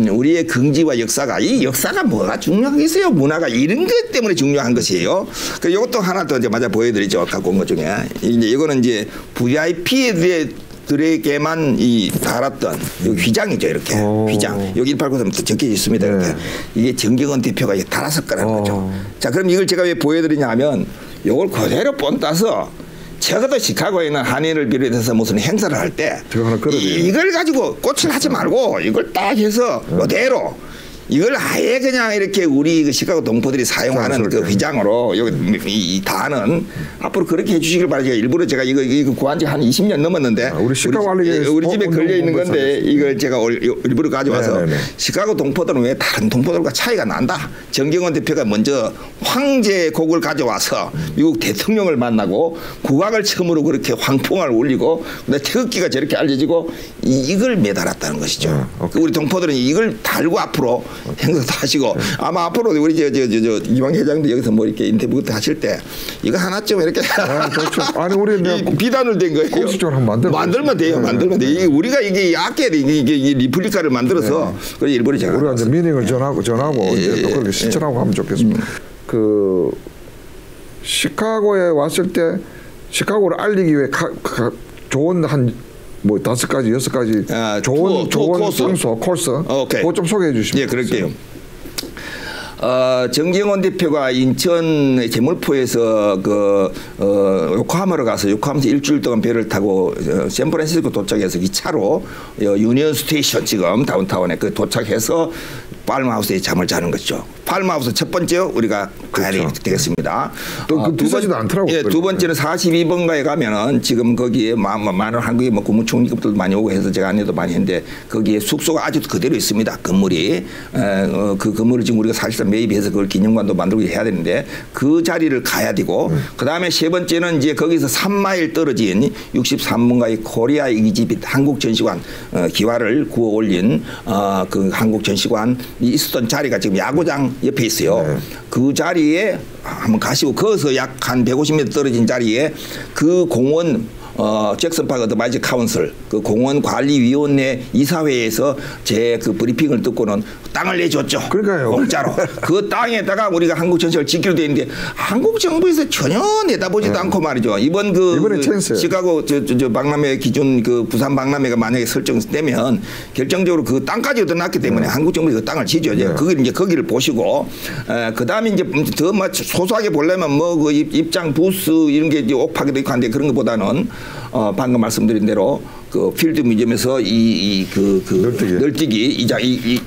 우리의 긍지와 역사가 이 역사가 뭐가 중요하겠어요. 문화가 이런 것 때문에 중요한 것이에요. 그래서 이것도 하나 더 이제 마저 보여드리죠. 갖고 온 것 중에 이거는 이제 VIP들에게만 달았던 휘장이죠. 이렇게 휘장 여기 189 적혀 있습니다. 이렇게 이게 정경원 대표가 달았을 거라는 거죠. 자, 그럼 이걸 제가 왜 보여드리냐면 요걸 그대로 본따서 적어도 시카고에 있는 한인을 비롯해서 무슨 행사를 할 때 이걸 가지고 꽃을 하지 말고 이걸 딱 해서 그대로 이걸 아예 그냥 이렇게 우리 그 시카고 동포들이 사용하는 그 휘장으로 여기 이 단은 앞으로 그렇게 해주시길 바라죠. 일부러 제가 이거 구한 지 한 20년 넘었는데 우리 시카고 우리 집에 걸려 있는 건데 이걸 제가 일부러 가져와서 시카고 동포들은 왜 다른 동포들과 차이가 난다. 정경원 대표가 먼저 황제곡을 가져와서 미국 대통령을 만나고 국악을 처음으로 그렇게 황풍을 울리고 태극기가 저렇게 알려지고 이걸 매달았다는 것이죠. 우리 동포들은 이걸 달고 앞으로 행사도 하시고 아마 앞으로 우리 이왕 회장도 여기서 뭐 이렇게 인터뷰 하실 때 이거 하나쯤 이렇게 그렇죠. 아니 우리 비단을 된 거예요. 공식적으로 한번 만들면 돼요. 만들면 돼. 이게 우리가 이게 약게 이게 리플리카를 만들어서 그래서 일본에 제가 우리가 이제 미닝을 전하고 이제 또 그렇게 실천하고 하면 좋겠습니다. 그 시카고에 왔을 때 시카고를 알리기 위해 좋은 뭐 5가지 6가지 좋은 장소 코스 그거 좀 소개해 주시면. 예, 그럴게요. 정경원 대표가 인천 제물포에서 요코하마로 가서 요코하마에서 일주일 동안 배를 타고 샌프란시스코 도착해서 기차로 유니언 스테이션 지금 다운타운에 도착해서 팔마하우스에 잠을 자는 거죠. 팔마하우스 첫 번째 우리가 가야 되겠습니다. 또 비싸지도 않더라고요. 예, 두 번째는 42번가에 가면은 지금 거기에 많은 한국의 뭐 국무총리급들도 많이 오고 해서 제가 안내도 많이 했는데 거기에 숙소가 아직도 그대로 있습니다. 건물이 그 건물을 지금 우리가 사실상 매입해서 그걸 기념관도 만들고 해야 되는데 그 자리를 가야 되고 그 다음에 세 번째는 이제 거기서 3마일 떨어진 63번가의 코리아 이집트 한국 전시관 기와를 구워 올린 그 한국 전시관이 있었던 자리가 지금 야구장 옆에 있어요. 그 자리에 한번 가시고 거기서 약 한 150m 떨어진 자리에 그 공원 잭슨 파크 어드바이저 카운슬 그 공원 관리위원회 이사회에서 제 그 브리핑을 듣고는 땅을 내줬죠. 그러니까요. 공짜로. 그 땅에다가 우리가 한국 전시를 짓기로 돼 있는데 한국 정부에서 전혀 내다보지도 않고 말이죠. 이번에 시카고 저 박람회 기준 그 부산 박람회가 만약에 설정되면 결정적으로 그 땅까지 얻어놨기 때문에 한국 정부에서 그 땅을 지죠. 이제 거기를 보시고 그 다음에 이제 더 소소하게 보려면 뭐 그 입장 부스 이런 게 이제 옥파기도 있고 한데 그런 것보다는 방금 말씀드린 대로 그 필드 뮤지엄에서 널뛰기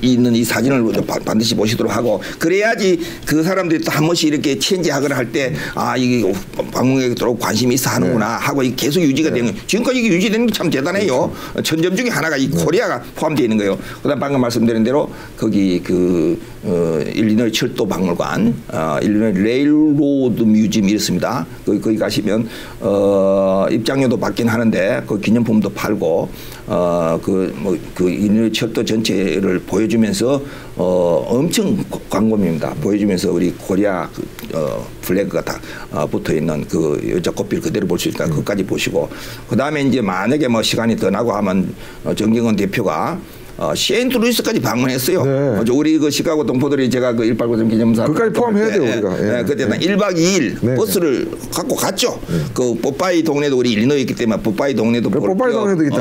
있는 이 사진을 반드시 보시도록 하고 그래야지 그 사람들이 또 한 번씩 이렇게 체인지하거나 할 때 아 이게 방문객에 들어오고 관심이 있어 하는구나 하고 계속 유지가 되는 거예요. 지금까지 이게 유지되는 게 참 대단해요. 천점 중에 하나가 이 코리아가 포함되어 있는 거예요. 그다음 방금 말씀드린 대로 거기 일리노이 철도 박물관, 일리노이 레일로드 뮤지엄이 있습니다. 거기 가시면 입장료도 받긴 하는데 그 기념품도 팔고 일리노이 철도 전체를 보여주면서 엄청 광범위입니다. 보여주면서 우리 코리아 플래그가 다 붙어 있는 그 여자 꽃필 그대로 볼 수 있으니까 그것까지 보시고 그 다음에 이제 만약에 뭐 시간이 더 나고 하면 정경원 대표가 세인트루이스까지 방문했어요. 네. 우리 그 시카고 동포들이 제가 그 189점 기념사 그까지 포함해야 돼요 우리가. 네, 그때 1박 2일 버스를 갖고 갔죠. 그 뽀빠이 동네도 우리 일리노이 있기 때문에 뽀빠이 동네도 뽀빠이 동네도 있다.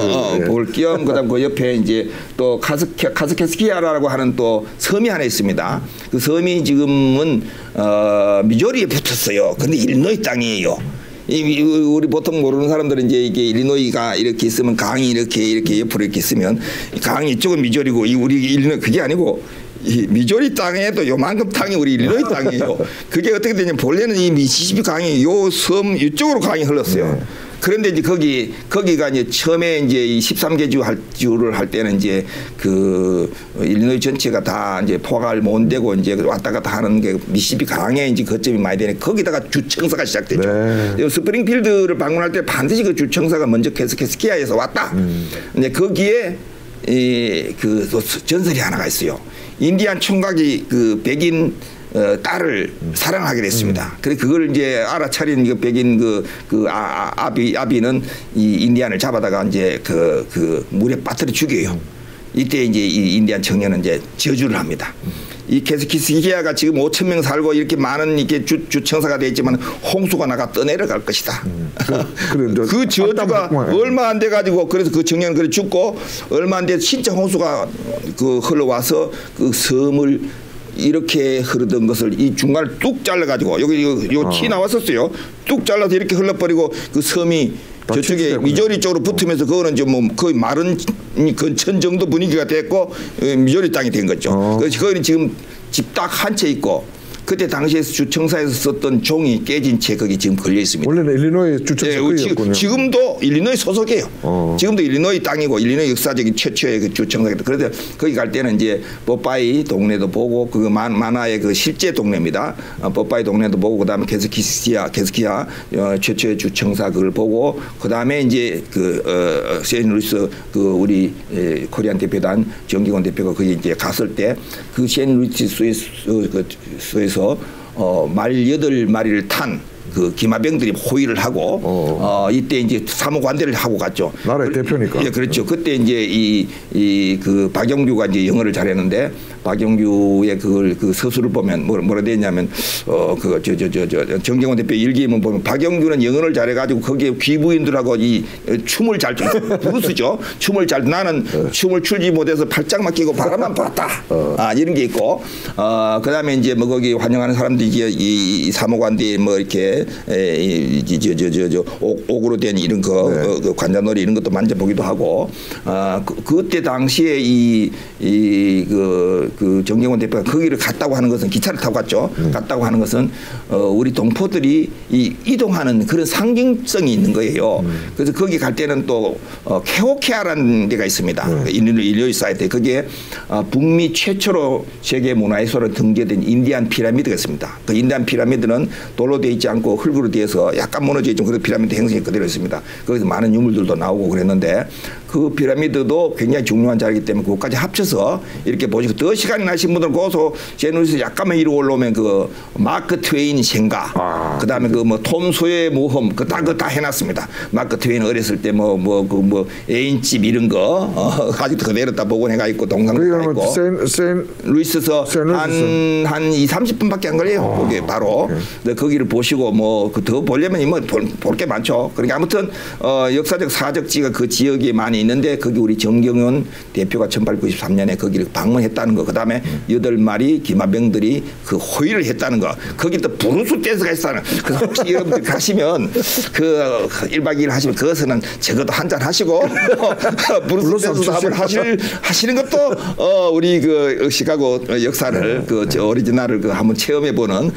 볼 겸 그다음 그 옆에 이제 또 카스케스키아라고 하는 또 섬이 하나 있습니다. 그 섬이 지금은 미조리에 붙었어요. 근데 일리노이 땅이에요. 우리 보통 모르는 사람들은 이제 이게 일리노이가 이렇게 있으면 강이 이렇게 옆으로 이렇게 있으면 강이 이쪽은 미조리고 우리 일리노이 그게 아니고 이 미조리 땅에도 요만큼 땅이 우리 일리노이 땅이에요. 그게 어떻게 되냐면 본래는 이 미시시피 강이 요 섬 이쪽으로 강이 흘렀어요. 그런데 이제 거기가 이제 처음에 이제 이 13개 주를 할 때는 이제 그 일리노이 전체가 다 이제 포괄 못 되고 이제 왔다 갔다 하는 게 미시시피 강에 이제 거점이 많이 되네. 거기다가 주청사가 시작됐죠. 네. 스프링필드를 방문할 때 반드시 그 주청사가 먼저 캐스키아에서 왔다. 근데 거기에 그 전설이 하나가 있어요. 인디안 총각이 그 백인 딸을 사랑하게 됐습니다. 그래서 그걸 이제 알아차린 그 백인 아비는 이 인디안을 잡아다가 이제 그 물에 빠뜨려 죽여요. 이때 이제 이 인디안 청년은 이제 저주를 합니다. 이 캐스키아가 지금 5,000명 살고 이렇게 많은 이렇게 주청사가 되어 있지만 홍수가 나가 떠내려갈 것이다. 그 저주가 얼마 안 돼 가지고 그래서 그 청년은 그래 죽고 얼마 안 돼 진짜 홍수가 흘러와서 그 섬을 이렇게 흐르던 것을 이 중간을 뚝 잘라가지고 여기 티 나왔었어요. 뚝 잘라서 이렇게 흘러버리고 그 섬이 저쪽에 미조리 쪽으로 붙으면서 그거는 좀 뭐 거의 마른 근천 정도 분위기가 됐고 미조리 땅이 된 거죠. 그래서 거기는 지금 집 딱 한 채 있고 그때 당시에 주청사에서 썼던 종이 깨진 채 거기 지금 걸려 있습니다. 원래는 일리노이 주청사였군요. 지금도 일리노이 소속이에요. 지금도 일리노이 땅이고 일리노이 역사적인 최초의 그 주청사입니다. 그래서 거기 갈 때는 이제 뽀빠이 동네도 보고 그 만화의 그 실제 동네입니다. 뽀빠이 동네도 보고 그다음에 캐스키아 최초의 주청사 그걸 보고 그다음에 이제 세인루이스 우리 코리안 대표단 정기권 대표가 거기 이제 갔을 때 그 세인루이스에서 말 8마리를 탄 그 기마병들이 호위를 하고 이때 이제 사무관대를 하고 갔죠. 나라의 대표니까. 예, 그렇죠. 그때 이제 그 박영규가 이제 영어를 잘했는데 박영규의 그 서술을 보면 뭐라 되어 있냐면 정경원 대표 일기에만 보면 박영규는 영어를 잘해가지고 거기에 귀부인들하고 이 춤을 잘 브루스죠. 춤을 잘 나는 춤을 출지 못해서 팔짱만 끼고 바람만 봤다. 이런 게 있고 그다음에 이제 뭐 거기 환영하는 사람들이 이 사무관들이 뭐 이렇게 옥으로 된 이런 그 관자놀이 이런 것도 만져보기도 하고 그때 당시에 그 정경원 대표가 거기를 갔다고 하는 것은 기차를 타고 갔죠. 갔다고 하는 것은 우리 동포들이 이동하는 그런 상징성이 있는 거예요. 그래서 거기 갈 때는 또 케오케아라는 데가 있습니다. 일리노이 사이트에 거기에 북미 최초로 세계 문화유산으로 등재된 인디안 피라미드가 있습니다. 그 인디안 피라미드는 돌로 되어 있지 않고 흙으로 되어서 약간 무너져 있죠. 그래서 피라미드 형성이 그대로 있습니다. 거기서 많은 유물들도 나오고 그랬는데 그 피라미드도 굉장히 중요한 자리이기 때문에 그것까지 합쳐서 이렇게 보시고 더 시간이 나신 분들은 거기서 제누리에서 약간만 위로 올라오면 그 마크 트웨인 생가 그다음에 그 뭐 톰 소의 모험 그거 다 해놨습니다. 마크 트웨인 어렸을 때 애인집 이런 거 아직도 그대로 다 복원해가 있고 동상도 다 있고 루이스에서 한 20-30분밖에 안 걸려요. 거기 바로 거기를 보시고 더 보려면 볼 게 많죠. 그러니까 아무튼 역사적 사적지가 그 지역에 많이 있는데 거기 우리 정경원 대표가 1893년에 거기를 방문했다는 거, 그다음에 8마리 기마병들이 그 호위를 했다는 거, 거기 또 브루스 댄스가 있다는. 그래서 혹시 여러분들 가시면 그 1박 2일 하시면 그것은 적어도 한잔 하시고 브루스 댄스도 한번 하시는 것도 우리 그 시카고 역사를 그 오리지널을 그 한번 체험해보는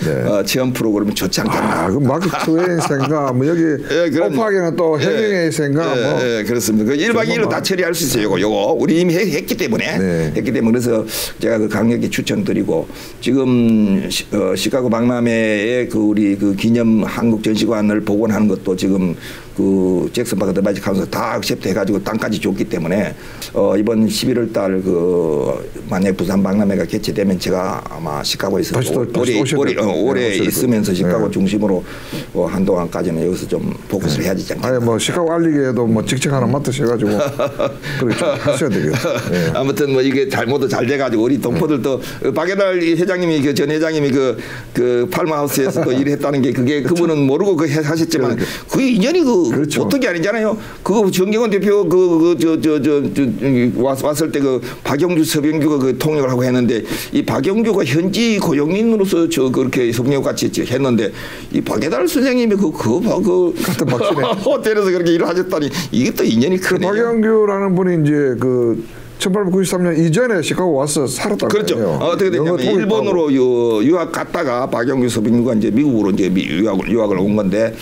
체험 프로그램이 좋지 않겠나. 그 마크 트웨인 생각, 뭐 여기 오프하게는 또 해밍웨이 생각, 뭐. 그렇습니다. 그 1박 2일로 다 처리할 수 있어요. 요거 우리 이미 했기 때문에 그래서 제가 그 강력히 추천드리고, 지금 시카고 박람회에 그 우리 그 기념 한국 전시관을 복원하는 것도 지금 그 잭슨 파크 더바이지 카운슬 다 액셉트 해가지고 땅까지 줬기 때문에 이번 11월 달 그 만약 부산 박람회가 개최되면 제가 아마 시카고에서 오래 있으면서 시카고 중심으로 한동안까지는 여기서 좀 포커스를 해야 되지 않겠나. 아니 뭐 시카고 알리기에도 뭐 직책 하나 맡으셔가지고 그렇게 좀 하셔야 되겠죠. 아무튼 뭐 이게 모두 잘 돼가지고 우리 동포들도 박예달 회장님이 그 전 회장님이 그 팔마하우스에서 또 일했다는 게 그게 그분은 모르고 그 하셨지만 그게 인연이 그렇죠. 어떤 게 아니잖아요. 그거 정경원 대표 왔을 때 그 박영주 서병규가 그 통역을 하고 했는데, 이 박영주가 현지 고용인으로서 그렇게 성역 같이 했는데 이 박예달 선생님이 같은 박씨네. 호텔에서 그렇게 일을 하셨다니 이게 또 인연이 크네요. 박영규라는 분이 이제 그 1893년 이전에 시카고 와서 살았다고. 그렇죠. 어떻게 되냐면 일본으로 유학 갔다가 박영규 서빙규가 이제 미국으로 이제 유학을 온 건데,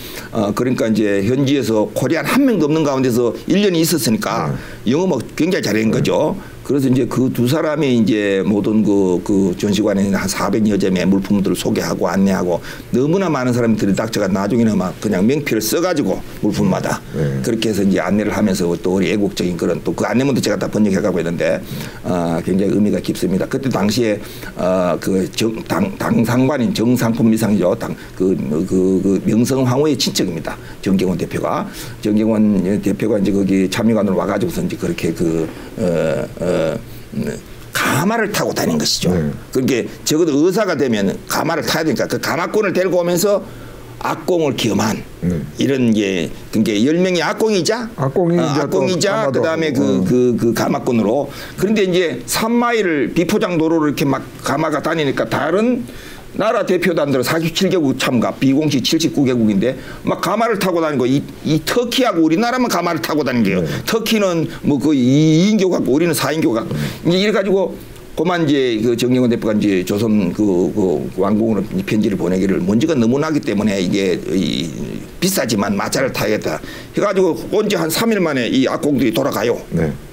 그러니까 이제 현지에서 코리안 한 명도 없는 가운데서 1년이 있었으니까 영어 뭐 굉장히 잘한 거죠. 그래서 이제 그 두 사람이 이제 모든 그 전시관에 한 400여 점의 물품들을 소개하고 안내하고, 너무나 많은 사람들이 닥쳐가 나중에는 막 그냥 명피를 써가지고 물품마다 그렇게 해서 이제 안내를 하면서 또 우리 애국적인 그런 또 그 안내문도 제가 다 번역해가고 있는데 굉장히 의미가 깊습니다. 그때 당시에 그 당상관인 정상품 미상이죠. 그 명성황후의 친척입니다. 정경원 대표가 이제 거기 참여관으로 와가지고서 이제 그렇게 가마를 타고 다닌 것이죠. 그렇게 적어도 의사가 되면 가마를 타야 되니까 그 가마꾼을 데리고 오면서 악공을 기염한 이런 게 그게 10명이 악공이자 그다음에 그 가마꾼으로. 그런데 이제 3마일을 비포장 도로를 이렇게 막 가마가 다니니까 다른 나라 대표단들 47개국 참가, 비공식 79개국인데 막 가마를 타고 다니고, 이 터키하고 우리나라만 가마를 타고 다니는 거예요. 터키는 뭐 거의 2인교각, 우리는 4인교각. 이제 이래 가지고 그만 이제 그 정경원 대표가 이제 조선 그 왕궁으로 편지를 보내기를 먼지가 너무 나기 때문에 이게 비싸지만 마차를 타야겠다 해가지고 언제 한 3일 만에 이 악공들이 돌아가요.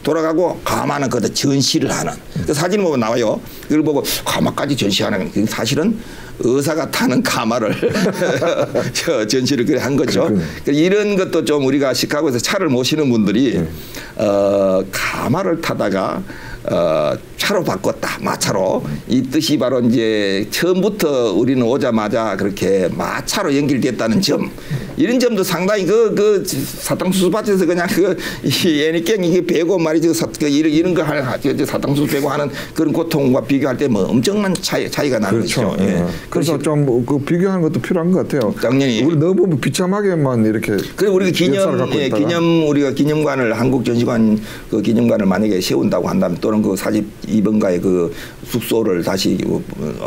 돌아가고 가마는 거기다 전시를 하는. 그 사진을 보면 나와요. 그걸 보고 가마까지 전시하는. 사실은 의사가 타는 가마를 전시를 그래 한 거죠. 이런 것도 좀 우리가 시카고에서 차를 모시는 분들이 가마를 타다가 차로 바꿨다, 마차로. 이 뜻이 바로 이제 처음부터 우리는 오자마자 그렇게 마차로 연결됐다는 점, 이런 점도 상당히 그 사탕수수밭에서 그냥 애니깽 이게 베고 말이죠. 이런 거 사탕수수 베고 하는 그런 고통과 비교할 때 뭐 엄청난 차이가 나는 거죠. 그래서 좀 그 비교하는 것도 필요한 것 같아요. 당연히. 우리 너무 비참하게만 이렇게. 그리고 우리가 우리가 기념관을 한국 전시관 그 기념관을 만약에 세운다고 한다면, 또는 그 42번가의 그 숙소를 다시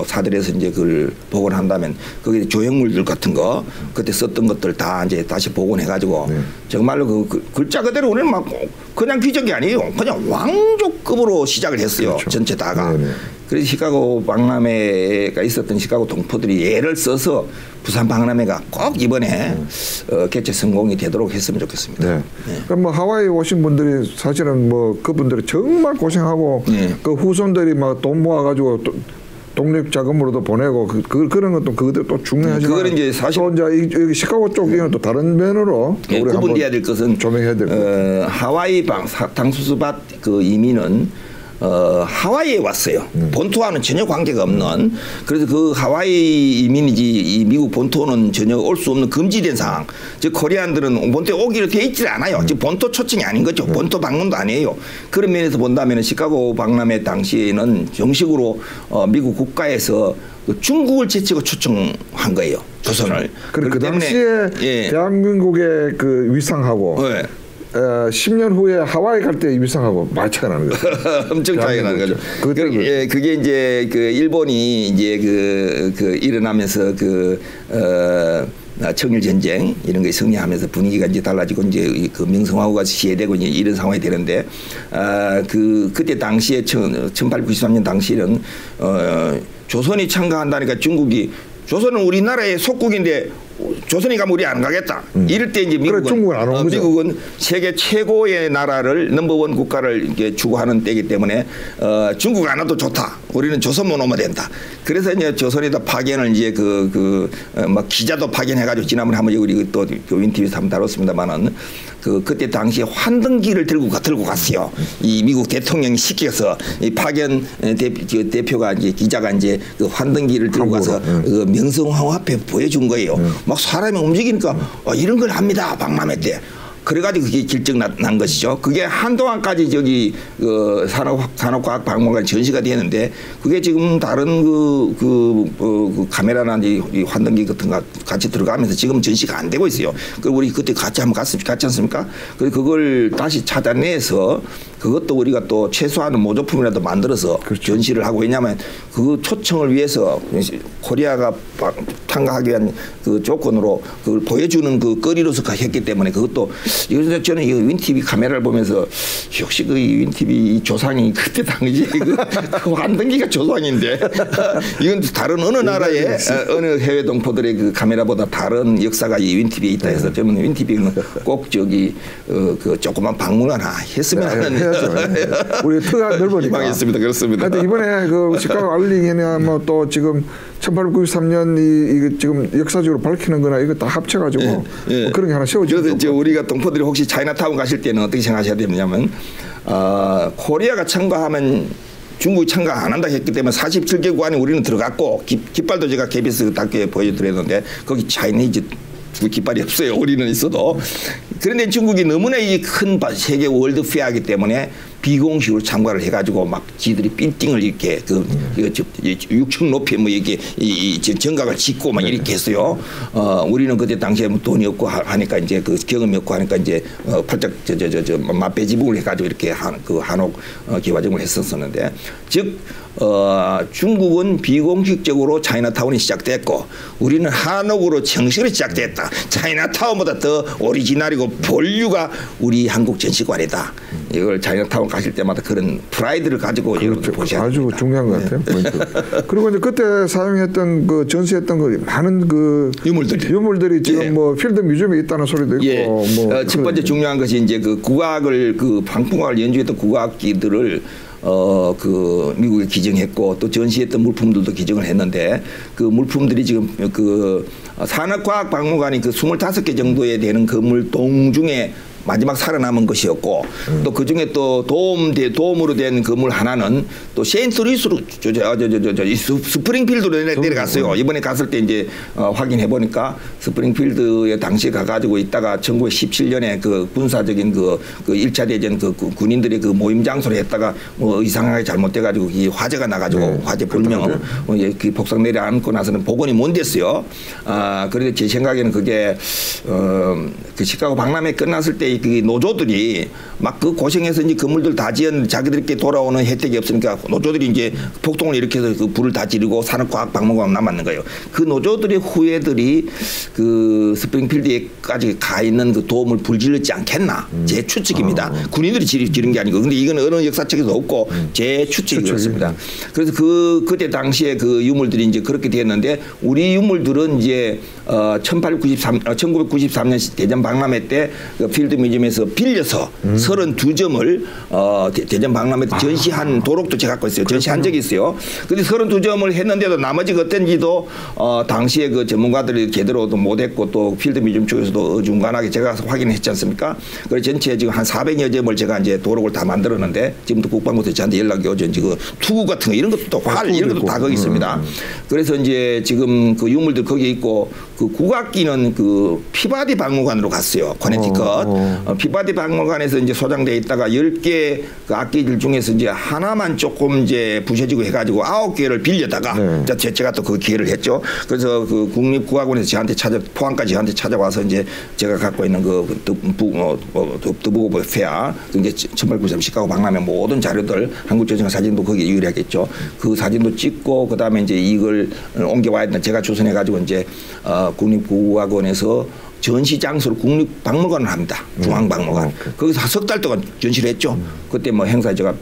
사들여서 이제 그걸 복원한다면 거기에 조형물들 같은 거 그때 썼던 것들 다 이제 다시 복원해가지고 정말로 그 글자 그대로 우리는 막 그냥 귀족이 아니에요. 그냥 왕족급으로 시작을 했어요. 전체 다가. 그래서 시카고 박람회가 있었던 시카고 동포들이 예를 써서 부산 박람회가 꼭 이번에 개최 성공이 되도록 했으면 좋겠습니다. 그럼 뭐 하와이 오신 분들이 사실은 뭐 그분들이 정말 고생하고 그 후손들이 막 돈 모아가지고 독립 자금으로도 보내고 그런 것도 그것도 또 중요하지만, 그거는 이제 사실 또 이제 여기 시카고 쪽에는 또 다른 면으로 우리 구분돼야 될 것은 조명해야 될 것. 하와이 당수수밭 그 이민은 하와이에 왔어요. 본토와는 전혀 관계가 없는. 그래서 그 하와이 이민이지 이 미국 본토는 전혀 올 수 없는 금지된 상황. 즉 코리안들은 본토에 오기로 돼 있지 않아요. 즉 본토 초청이 아닌 거죠. 본토 방문도 아니에요. 그런 면에서 본다면 시카고 박람회 당시에는 정식으로 미국 국가에서 중국을 제치고 초청한 거예요. 조선을. 그 당시에 대한민국의 그 위상하고 10년 후에 하와이 갈 때 위상하고 많이 차이가 나는 거죠. 엄청 차이가 나는 거죠. 그게 이제 그 일본이 이제 그 일어나면서 청일 전쟁 이런 게 승리하면서 분위기가 이제 달라지고 이제 그 명성황후가 시해되고 이제 이런 상황이 되는데 그때 당시에 1893년 당시에는 조선이 참가한다니까 중국이 조선은 우리나라의 속국인데 조선이 가면 우리 안 가겠다. 이럴 때 이제 미국은 세계 최고의 나라를 넘버원 국가를 이렇게 추구하는 때이기 때문에 중국 안 와도 좋다. 우리는 조선만 오면 된다. 그래서 이제 조선에다 파견을 이제 막 기자도 파견해가지고 지난번에 한번 우리 또 윈TV에서 한번 다뤘습니다만은 그때 당시에 환등기를 들고 갔어요. 이 미국 대통령이 시켜서 이 파견 대표가 이제 기자가 이제 그 환등기를 들고 가서 그 명성황후 앞에 보여준 거예요. 막 사람이 움직이니까 이런 걸 합니다. 박람회 때. 그래가지고 그게 길증 난 것이죠. 그게 한동안까지 저기 산업과학박물관 전시가 되는데 그게 지금 다른 그 카메라나 이 환등기 같은 거 같이 들어가면서 지금 전시가 안 되고 있어요. 그리고 우리 그때 같이 한번 갔지 않습니까? 그걸 다시 찾아내서 그것도 우리가 또 최소한의 모조품이라도 만들어서 그렇죠. 전시를 하고 왜냐하면 그 초청을 위해서 코리아가 참가하기 위한 그 조건으로 그걸 보여주는 그 거리로서 했기 때문에 그것도 이래서 저는 이 윈TV 카메라를 보면서 역시 그 윈TV 조상이 그때 당시 그 환등기가 조상인데 이건 다른 어느 나라의 어느 해외 동포들의 그 카메라보다 다른 역사가 이 윈TV에 있다 해서 저는 윈TV는 꼭 저기 그 조그만 방문 하나 했으면 하는 해야죠. 우리 터가 넓으니까. 희망했습니다. 그렇습니다. 하여튼 이번에 그 시카고 알링이나 뭐 또 지금 1893년 이 지금 역사적으로 밝히는 거나 이거 다 합쳐가지고 뭐 그런 게 하나 세워지고. 그래서 우리가 동포들이 혹시 차이나타운 가실 때는 어떻게 생각하셔야 되느냐면 코리아가 참가하면 중국이 참가 안 한다 했기 때문에 47개국 안에 우리는 들어갔고 깃발도 제가 KBS 다큐에 보여드렸는데 거기 차이니즈 깃발이 없어요. 우리는 있어도. 그런데 중국이 너무나 이 큰 세계 월드 페어이기 때문에 비공식으로 참가를 해가지고 막 지들이 빌딩을 이렇게 6층 높이 뭐 이렇게 이 정각을 짓고 막 이렇게 했어요. 우리는 그때 당시에 뭐 돈이 없고 하니까 이제 그 경험이 없고 하니까 이제 팔짝 맛배지붕을 해가지고 이렇게 한옥 기와정을 했었었는데 즉 중국은 비공식적으로 차이나타운이 시작됐고 우리는 한옥으로 정식으로 시작됐다. 차이나타운보다 더 오리지널이고 본류가 우리 한국 전시관이다. 이걸 차이나타운 가실 때마다 그런 프라이드를 가지고 그렇죠. 보셔야 아주 됩니다. 중요한 것 같아요. 포인트. 그리고 이제 그때 사용했던 그 전시했던 그 많은 그 유물들이 지금 뭐 필드 뮤지엄에 있다는 소리도 있고. 뭐 첫 번째 중요한 것이 이제 그 국악을 그 방풍악을 연주했던 국악기들을 그 미국에 기증했고 또 전시했던 물품들도 기증을 했는데 그 물품들이 지금 그 산업과학박물관이 그 25개 정도에 되는 건물 중에 마지막 살아남은 것이었고 또 그중에 또 도움으로 된 건물 하나는 또 세인트루이스로 스프링필드로 내려갔어요. 이번에 갔을 때 이제 확인해 보니까 스프링필드에 당시에 가가지고 있다가 1917년에 그 군사적인 그 1차 대전 그 군인들의 그 모임 장소로 했다가 뭐 이상하게 잘못돼가지고 이 화재가 나가지고 화재 불명 그 복상 내려앉고 나서는 복원이 못 됐어요. 그런데 제 생각에는 그게 그 시카고 박람회 끝났을 때 그 노조들이 막 그 고생해서 이제 건물들 다 지은 자기들께 돌아오는 혜택이 없으니까 노조들이 이제 폭동을 일으켜서 그 불을 다 지르고 산업과학박물관 남았는 거예요. 그 노조들의 후예들이 그 스프링필드에까지 가 있는 그 도움을 불질렀지 않겠나 제 추측입니다. 군인들이 지른 게 아니고 근데 이건 어느 역사책에도 없고 제 추측이 그렇습니다. 그래서 그때 당시에 그 유물들이 이제 그렇게 됐는데 우리 유물들은 이제 1993년 대전 박람회 때 그 필드 뮤지엄에서 빌려서 32점을 대전 박람회 때 전시한 도록도 제가 갖고 있어요. 전시한 적이 있어요. 근데 32점을 했는데도 나머지가 어떤지도 당시에 그 전문가들이 제대로도 못했고 또 필드 뮤지엄 쪽에서도 어중간하게 제가 가서 확인했지 않습니까? 그래서 전체 지금 한 400여 점을 제가 이제 도록을 다 만들었는데 지금도 국방부에서 저한테 연락이 오죠. 지금 투구 같은 거 이런 것도 활 이런 것도 다 거기 있습니다. 그래서 이제 지금 그 유물들 거기에 있고 그 국악기는 그 피바디 박물관으로 갔어요. 코네티컷. 피바디 박물관에서 이제 소장돼 있다가 10개 그 악기들 중에서 이제 하나만 조금 이제 부셔지고 해가지고 9개를 빌려다가 제가 또 그 기회를 했죠. 그래서 그 국립국악원에서 저한테 포항까지 저한테 찾아와서 이제 제가 갖고 있는 그 더부고 페아 이제 1893 시카고 박람회 모든 자료들 한국 저승 사진도 거기에 유일하겠죠. 그 사진도 찍고 그다음에 이제 이걸 옮겨와야 된다. 제가 조선해 가지고 이제 국립국악원에서 전시 장소를 국립박물관을 합니다. 중앙박물관. 거기서 석 달 동안 전시를 했죠. 그때 뭐 행사에 제가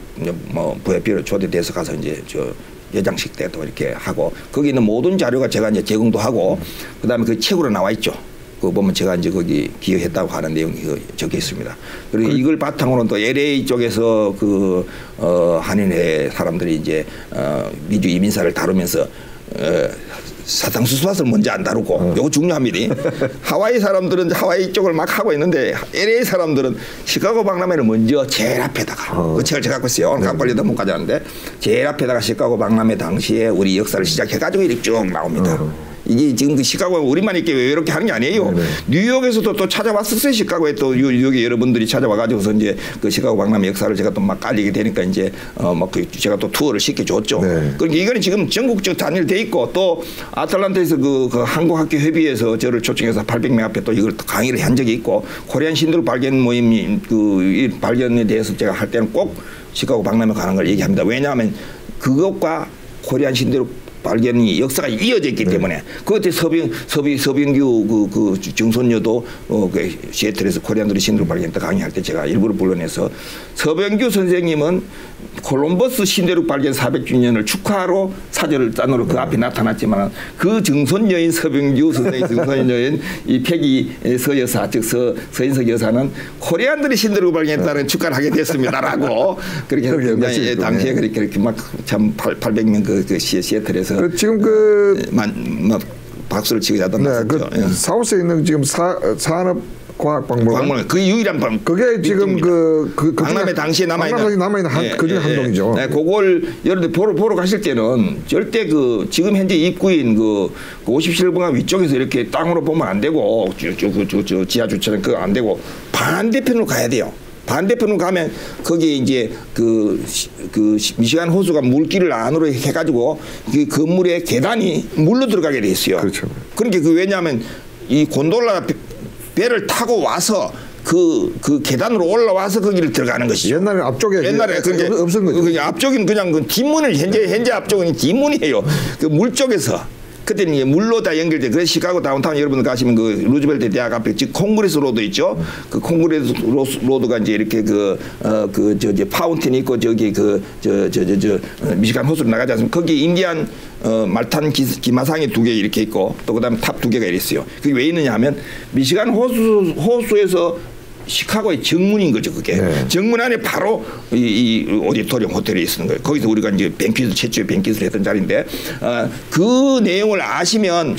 뭐 부회비로 초대돼서 가서 이제 저 여장식 때도 이렇게 하고 거기 있는 모든 자료가 제가 이제 제공도 하고 그다음에 그 책으로 나와 있죠. 그거 보면 제가 이제 거기 기여했다고 하는 내용이 적혀 있습니다. 그리고 이걸 바탕으로 또 LA 쪽에서 그 한인회 사람들이 이제 미주 이민사를 다루면서 사탕수수밭을 먼저 안 다루고 요거 중요합니다. 하와이 사람들은 하와이 쪽을 막 하고 있는데 LA 사람들은 시카고 박람회를 먼저 제일 앞에다가 그 책을 제가 갖고 있어요. 오늘 갖고 가려다 못 가져왔는데 제일 앞에다가 시카고 박람회 당시에 우리 역사를 시작해가지고 이렇게 쭉 나옵니다. 이게 지금 그 시카고가 우리만 이렇게 이렇게 하는 게 아니에요. 뉴욕에서도 또 찾아왔었어요. 시카고에 또 뉴욕에 여러분들이 찾아와가지고서 이제 그 시카고 박람회 역사를 제가 또 막 깔리게 되니까 이제 막 제가 또 투어를 시켜줬죠. 그러니까 이거는 지금 전국적 단일돼 있고 또 아틀란타에서 그 한국학교 협의회에서 저를 초청해서 800명 앞에 또 이걸 또 강의를 한 적이 있고 코리안 신도르 발견 모임 이 발견에 대해서 제가 할 때는 꼭 시카고 박람회 가는 걸 얘기합니다. 왜냐하면 그것과 코리안 신도르 발견이 역사가 이어져 있기 때문에 그때 서병규 그 정손녀도 그 시애틀에서 코리안들이 신도를 발견했다 강의할 때 제가 일부러 불러내서 서병규 선생님은 콜럼버스 신대륙 발견 400주년을 축하하러 사절을 짠으로 그 앞에 나타났지만 그 정손녀인 서병규 선생님 정손녀인 이 패기 서여사 즉 서인석 여사는 코리안들이 신대륙 발견했다는 축하를 하게 됐습니다라고 그렇게 굉장히 당시에 그렇게 막 참 800명 그 시애틀에서 지금 박수를 치고 자던데 사우스에 있는 지금 산업과학박물관 그 유일한 그게 지금 그 박람회 당시에 남아있는 그중에 한 동이죠. 그걸 여러분들 보러 가실 때는 절대 그 지금 현재 입구인 그 57번가 위쪽에서 이렇게 땅으로 보면 안 되고 저 지하 주차장 그거 안 되고 반대편으로 가야 돼요. 반대편으로 가면 거기 이제 그 미시간 호수가 물길을 안으로 해가지고 그 건물에 계단이 물로 들어가게 돼 있어요. 그렇죠. 그러니까 그 왜냐하면 이 곤돌라 배를 타고 와서 그 계단으로 올라와서 거기를 들어가는 것이죠. 옛날에 앞쪽에 그게 없은 거죠. 앞쪽은 그냥 그 뒷문을 현재 앞쪽은 뒷문이에요. 그 물 쪽에서. 그때는 이제 물로 다 연결돼. 그래서 시카고 다운타운 여러분들 가시면 그 루즈벨트 대학 앞에 즉 콩그레스 로드 있죠. 그 콩그레스 로드가 이제 이렇게 저 파운틴이 있고 저기 미시간 호수로 나가지 않습니까? 거기 인디안 말탄 기마상이 2개 이렇게 있고 또 그다음에 탑 2개가 있어요. 그게 왜 있느냐 하면 미시간 호수에서 시카고의 정문인 거죠, 그게. 정문 안에 바로 이 오디토리움 호텔이 있는 거예요. 거기서 우리가 이제 뱅퀴즈, 최초의 뱅퀴즈를 했던 자리인데, 그 내용을 아시면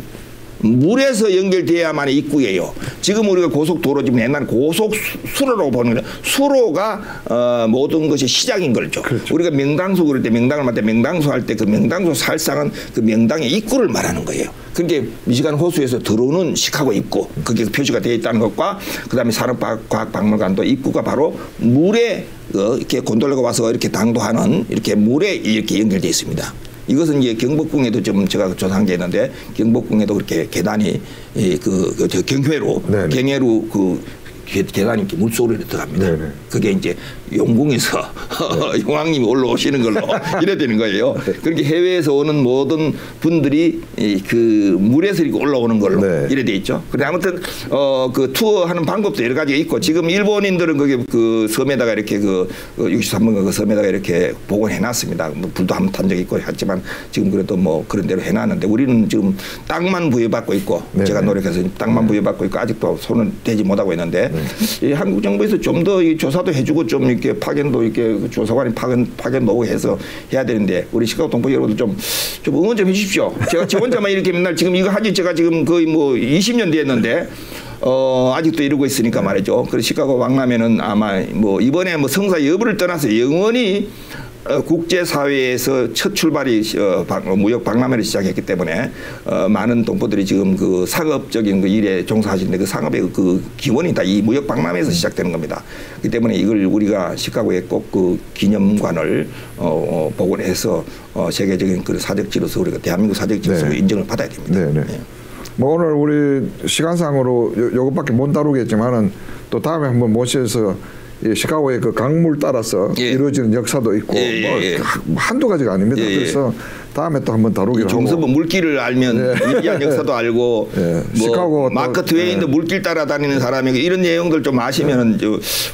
물에서 연결돼야만 입구예요. 지금 우리가 고속도로 지금 옛날 고속수로라고 보는 거예요. 수로가 모든 것이 시작인 거죠. 그렇죠. 우리가 명당수 그럴 때 명당을 맡을 때 명당수 할 때 그 명당수 살상은 그 명당의 입구를 말하는 거예요. 그게 미시간 호수에서 들어오는 시카고 입구 그게 표시가 되어 있다는 것과 그다음에 산업과학박물관도 입구가 바로 물에 이렇게 곤돌라가 와서 이렇게 당도하는 이렇게 물에 이렇게 연결되어 있습니다. 이것은 이제 경복궁에도 좀 제가 조사한 게 있는데 경복궁에도 그렇게 계단이 경회로 계단이 이렇게 물속으로 들어갑니다. 그게 이제 용궁에서 용왕님이 올라오시는 걸로 이래 되는 거예요. 그렇게 해외에서 오는 모든 분들이 그 물에서 이렇게 올라오는 걸로 이래 돼 있죠. 근데 아무튼 그 투어하는 방법도 여러 가지가 있고 지금 일본인들은 거기 그 섬에다가 이렇게 그 63번 그 섬에다가 이렇게 복원해 놨습니다. 뭐 불도 한번 탄 적이 있고 했지만 지금 그래도 뭐 그런 대로 해놨는데 우리는 지금 땅만 부여받고 있고 제가 노력해서 땅만 부여받고 있고 아직도 손을 대지 못하고 있는데 이 한국 정부에서 좀 더 조사도 해주고 좀 이렇게 파견도 이렇게 조사관이 파견 놓고 해서 해야 되는데 우리 시카고 동포 여러분들 좀 응원 좀 해주십시오. 제가 저 혼자만 이렇게 맨날 지금 이거 하지 제가 지금 거의 뭐 20년 됐는데 아직도 이러고 있으니까 말이죠. 그래서 시카고 박람회는 아마 뭐 이번에 뭐 성사 여부를 떠나서 영원히 국제사회에서 첫 출발이 무역 박람회를 시작했기 때문에 많은 동포들이 지금 그 상업적인 그 일에 종사하시는데 그 상업의 그 기원이 다 이 무역 박람회에서 시작되는 겁니다. 그렇기 때문에 이걸 우리가 시카고에 꼭 그 기념관을 복원해서 세계적인 그 사적지로서 우리가 대한민국 사적지로서 네. 인정을 받아야 됩니다. 네, 네. 네. 뭐 오늘 우리 시간상으로 요것밖에 못 다루겠지만은 또 다음에 한번 모셔서 이 시카고의 그 강물 따라서 예. 이루어지는 역사도 있고 뭐 한두 가지가 아닙니다. 그래서 다음에 또 한번 다루기로 하고. 종서부 물길을 알면 이미한 역사도 알고 뭐 시카고 마크 트웨인도 물길 따라다니는 사람이고 이런 내용들 좀 아시면은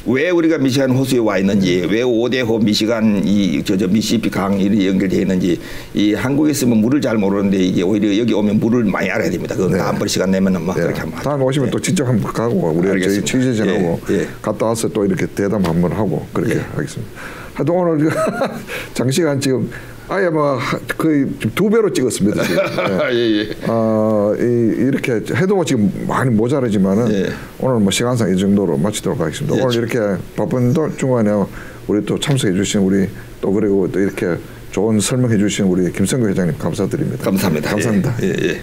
왜 우리가 미시간 호수에 와 있는지 왜 오데호 미시간 저 미시시피 강 이렇게 연결되어 있는지 이 한국에 있으면 물을 잘 모르는데 이게 오히려 여기 오면 물을 많이 알아야 됩니다. 그건 다음번 시간 내면은 막 그렇게 한번 다음에 오시면 또 직접 한번 가고 우리 저희 취재진하고 갔다 와서 또 이렇게 대담 한번 하고 그렇게 하겠습니다. 하여튼 오늘 장시간 지금 아예 뭐 거의 2배로 찍었습니다. 지금. 이렇게 해도 지금 많이 모자라지만은 오늘 뭐 시간상 이 정도로 마치도록 하겠습니다. 오늘 이렇게 바쁜 중간에 우리 또 참석해 주신 우리 또 그리고 또 이렇게 좋은 설명해 주신 우리 김성규 회장님 감사드립니다. 감사합니다. 감사합니다. 예.